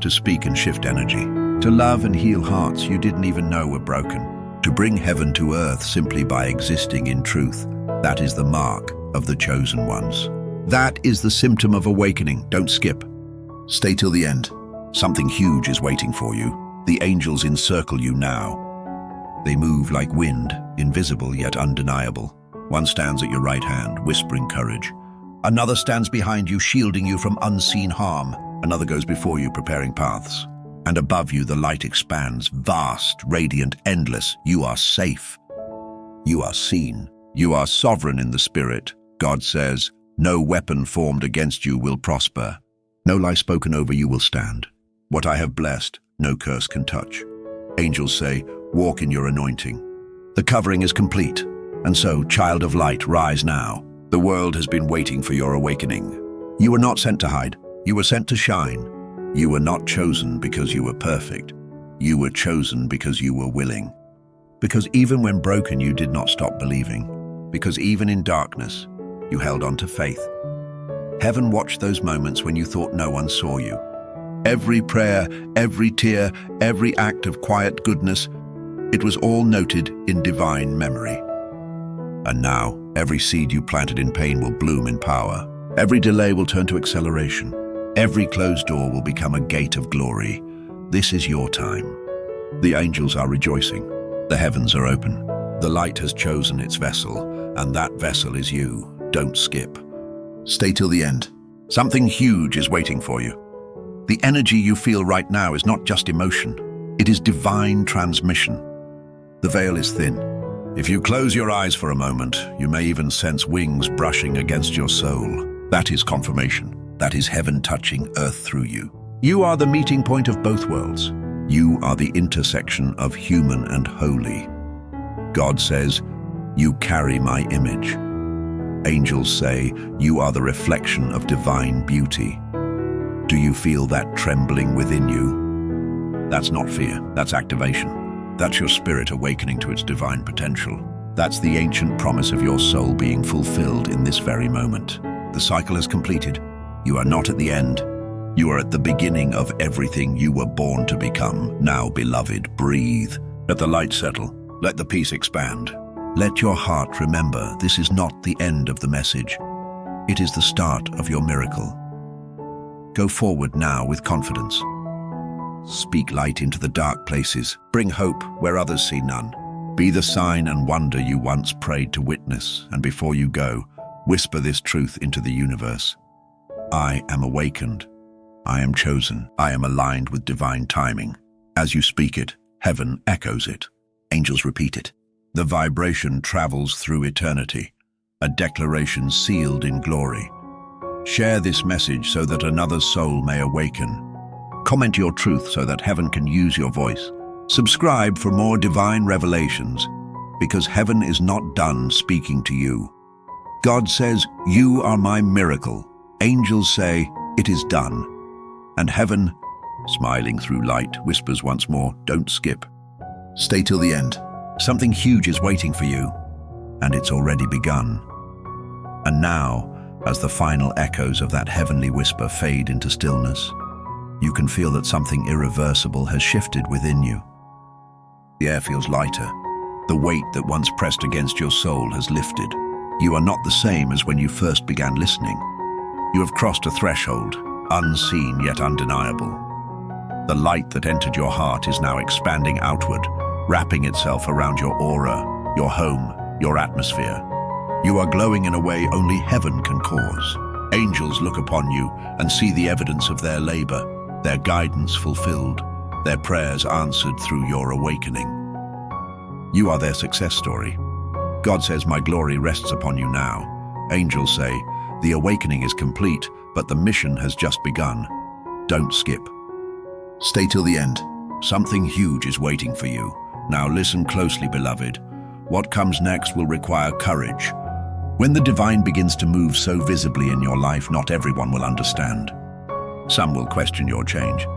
To speak and shift energy. To love and heal hearts you didn't even know were broken. To bring heaven to earth simply by existing in truth. That is the mark of the chosen ones. That is the symptom of awakening. Don't skip. Stay till the end. Something huge is waiting for you. The angels encircle you now. They move like wind, invisible yet undeniable. One stands at your right hand, whispering courage. Another stands behind you, shielding you from unseen harm. Another goes before you, preparing paths. And above you the light expands, vast, radiant, endless. You are safe. You are seen. You are sovereign in the spirit. God says, no weapon formed against you will prosper. No lie spoken over you will stand. What I have blessed, no curse can touch. Angels say, walk in your anointing. The covering is complete. And so, child of light, rise now. The world has been waiting for your awakening. You were not sent to hide. You were sent to shine. You were not chosen because you were perfect. You were chosen because you were willing. Because even when broken, you did not stop believing. Because even in darkness, you held on to faith. Heaven watched those moments when you thought no one saw you. Every prayer, every tear, every act of quiet goodness, it was all noted in divine memory. And now, every seed you planted in pain will bloom in power. Every delay will turn to acceleration. Every closed door will become a gate of glory. This is your time. The angels are rejoicing. The heavens are open. The light has chosen its vessel, and that vessel is you. Don't skip. Stay till the end. Something huge is waiting for you. The energy you feel right now is not just emotion. It is divine transmission. The veil is thin. If you close your eyes for a moment, you may even sense wings brushing against your soul. That is confirmation. That is heaven touching earth through you. You are the meeting point of both worlds. You are the intersection of human and holy. God says, you carry my image. Angels say, you are the reflection of divine beauty. Do you feel that trembling within you? That's not fear, that's activation. That's your spirit awakening to its divine potential. That's the ancient promise of your soul being fulfilled in this very moment. The cycle is completed. You are not at the end. You are at the beginning of everything you were born to become. Now, beloved, breathe. Let the light settle. Let the peace expand. Let your heart remember this is not the end of the message. It is the start of your miracle. Go forward now with confidence. Speak light into the dark places. Bring hope where others see none. Be the sign and wonder you once prayed to witness, and before you go, whisper this truth into the universe. I am awakened. I am chosen. I am aligned with divine timing. As you speak it, heaven echoes it. Angels repeat it. The vibration travels through eternity, a declaration sealed in glory. Share this message so that another soul may awaken. Comment your truth so that heaven can use your voice. Subscribe for more divine revelations, because heaven is not done speaking to you. God says, you are my miracle. Angels say, it is done. And heaven, smiling through light, whispers once more, don't skip. Stay till the end. Something huge is waiting for you, and it's already begun. And now, As the final echoes of that heavenly whisper fade into stillness, you can feel that something irreversible has shifted within you. The air feels lighter. The weight that once pressed against your soul has lifted. You are not the same as when you first began listening. You have crossed a threshold, unseen yet undeniable. The light that entered your heart is now expanding outward, wrapping itself around your aura, your home, your atmosphere. You are glowing in a way only heaven can cause. Angels look upon you and see the evidence of their labor, their guidance fulfilled, their prayers answered through your awakening. You are their success story. God says, "My glory rests upon you now." Angels say, "The awakening is complete, but the mission has just begun." Don't skip. Stay till the end. Something huge is waiting for you. Now listen closely, beloved. What comes next will require courage. When the divine begins to move so visibly in your life, not everyone will understand. Some will question your change.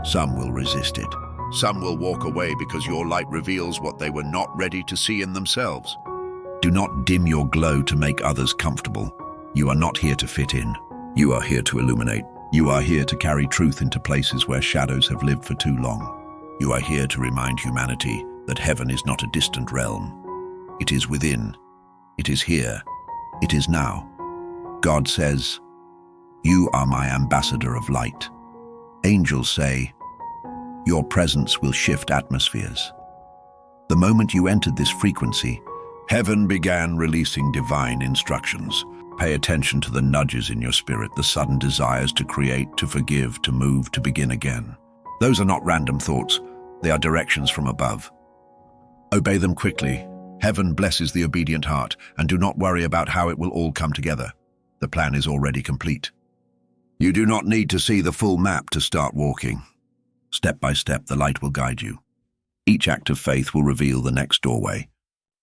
Some will resist it. Some will walk away because your light reveals what they were not ready to see in themselves. Do not dim your glow to make others comfortable. You are not here to fit in. You are here to illuminate. You are here to carry truth into places where shadows have lived for too long. You are here to remind humanity that heaven is not a distant realm. It is within. It is here. It is now. God says, "You are my ambassador of light." Angels say, "Your presence will shift atmospheres." The moment you entered this frequency, heaven began releasing divine instructions. Pay attention to the nudges in your spirit, the sudden desires to create, to forgive, to move, to begin again. Those are not random thoughts. They are directions from above. Obey them quickly. Heaven blesses the obedient heart, and do not worry about how it will all come together. The plan is already complete. You do not need to see the full map to start walking. Step by step, the light will guide you. Each act of faith will reveal the next doorway.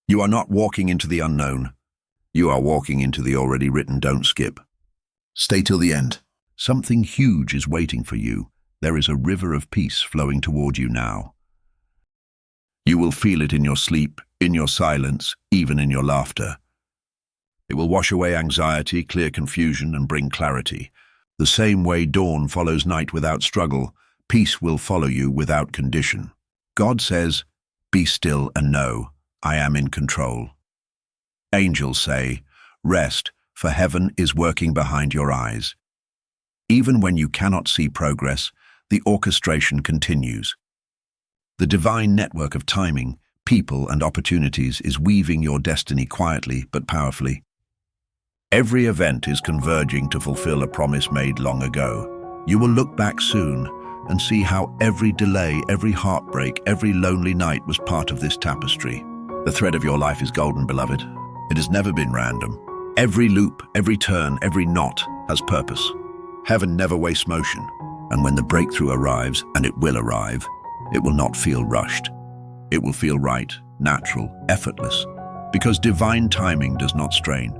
You are not walking into the unknown. You are walking into the already written. Don't skip. Stay till the end. Something huge is waiting for you. There is a river of peace flowing toward you now. You will feel it in your sleep, in your silence, even in your laughter. It will wash away anxiety, clear confusion, and bring clarity. The same way dawn follows night without struggle, peace will follow you without condition. God says, "Be still and know, I am in control." Angels say, "Rest, for heaven is working behind your eyes." Even when you cannot see progress, the orchestration continues. The divine network of timing, people, and opportunities is weaving your destiny quietly but powerfully. Every event is converging to fulfill a promise made long ago. You will look back soon and see how every delay, every heartbreak, every lonely night was part of this tapestry. The thread of your life is golden, beloved. It has never been random. Every loop, every turn, every knot has purpose. Heaven never wastes motion, and when the breakthrough arrives, and it will arrive, it will not feel rushed. It will feel right, natural, effortless, because divine timing does not strain.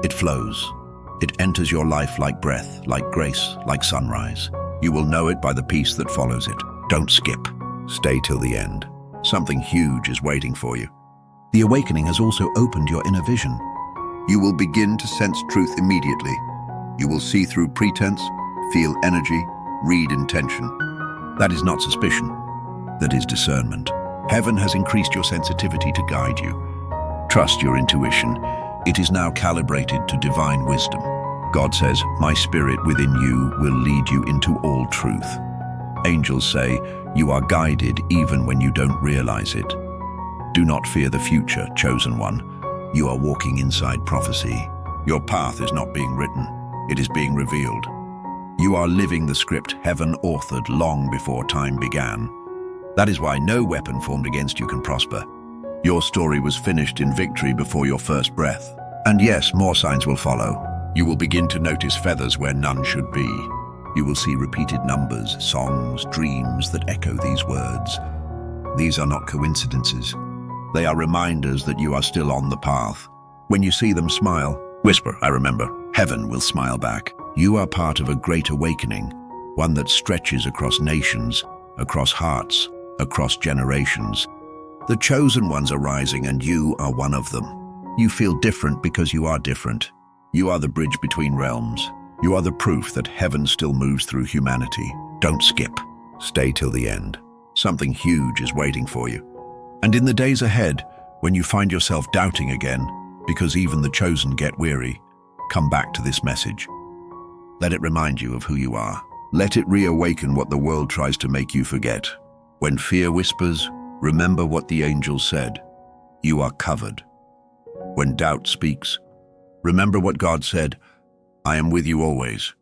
It flows. It enters your life like breath, like grace, like sunrise. You will know it by the peace that follows it. Don't skip. Stay till the end. Something huge is waiting for you. The awakening has also opened your inner vision. You will begin to sense truth immediately. You will see through pretense, feel energy, read intention. That is not suspicion. That is discernment. Heaven has increased your sensitivity to guide you. Trust your intuition. It is now calibrated to divine wisdom. God says, "My spirit within you will lead you into all truth." Angels say, "You are guided even when you don't realize it." Do not fear the future, chosen one. You are walking inside prophecy. Your path is not being written. It is being revealed. You are living the script heaven authored long before time began. That is why no weapon formed against you can prosper. Your story was finished in victory before your first breath. And yes, more signs will follow. You will begin to notice feathers where none should be. You will see repeated numbers, songs, dreams that echo these words. These are not coincidences. They are reminders that you are still on the path. When you see them, smile. Whisper, "I remember." Heaven will smile back. You are part of a great awakening, one that stretches across nations, across hearts, across generations. The chosen ones are rising, and you are one of them. You feel different because you are different. You are the bridge between realms. You are the proof that heaven still moves through humanity. Don't skip. Stay till the end. Something huge is waiting for you. And in the days ahead, when you find yourself doubting again, because even the chosen get weary, come back to this message. Let it remind you of who you are. Let it reawaken what the world tries to make you forget. When fear whispers, remember what the angel said. You are covered. When doubt speaks, remember what God said. I am with you always.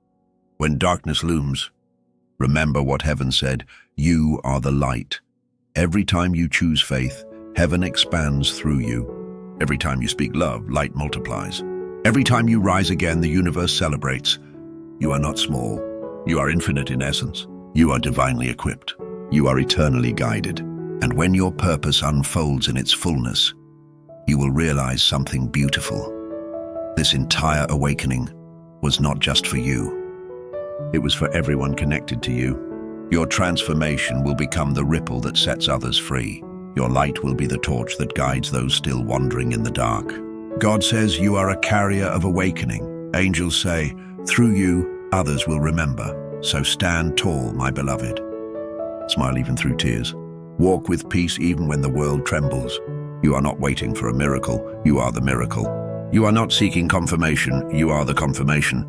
When darkness looms, remember what heaven said. You are the light. Every time you choose faith, heaven expands through you. Every time you speak love, light multiplies. Every time you rise again, the universe celebrates. You are not small. You are infinite in essence. You are divinely equipped. You are eternally guided. And when your purpose unfolds in its fullness, you will realize something beautiful. This entire awakening was not just for you. It was for everyone connected to you. Your transformation will become the ripple that sets others free. Your light will be the torch that guides those still wandering in the dark. God says you are a carrier of awakening. Angels say, through you, others will remember. So stand tall, my beloved. Smile even through tears. Walk with peace even when the world trembles. You are not waiting for a miracle, you are the miracle. You are not seeking confirmation, you are the confirmation.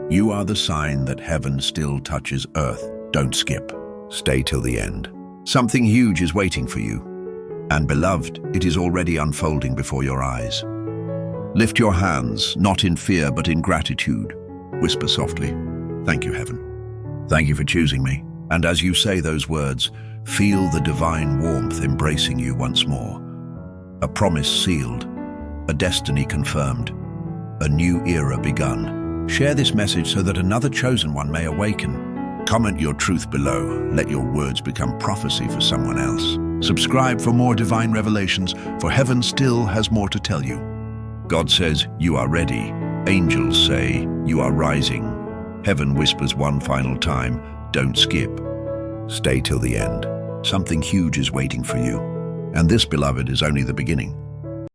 You are the sign that heaven still touches earth. Don't skip. Stay till the end. Something huge is waiting for you. And beloved, it is already unfolding before your eyes. Lift your hands, not in fear but in gratitude. Whisper softly, thank you, heaven. Thank you for choosing me. And as you say those words, feel the divine warmth embracing you once more. A promise sealed, a destiny confirmed, a new era begun. Share this message so that another chosen one may awaken. Comment your truth below. Let your words become prophecy for someone else. Subscribe for more divine revelations, for heaven still has more to tell you. God says, you are ready. Angels say, you are rising. Heaven whispers one final time, don't skip. Stay till the end. Something huge is waiting for you. And this, beloved, is only the beginning.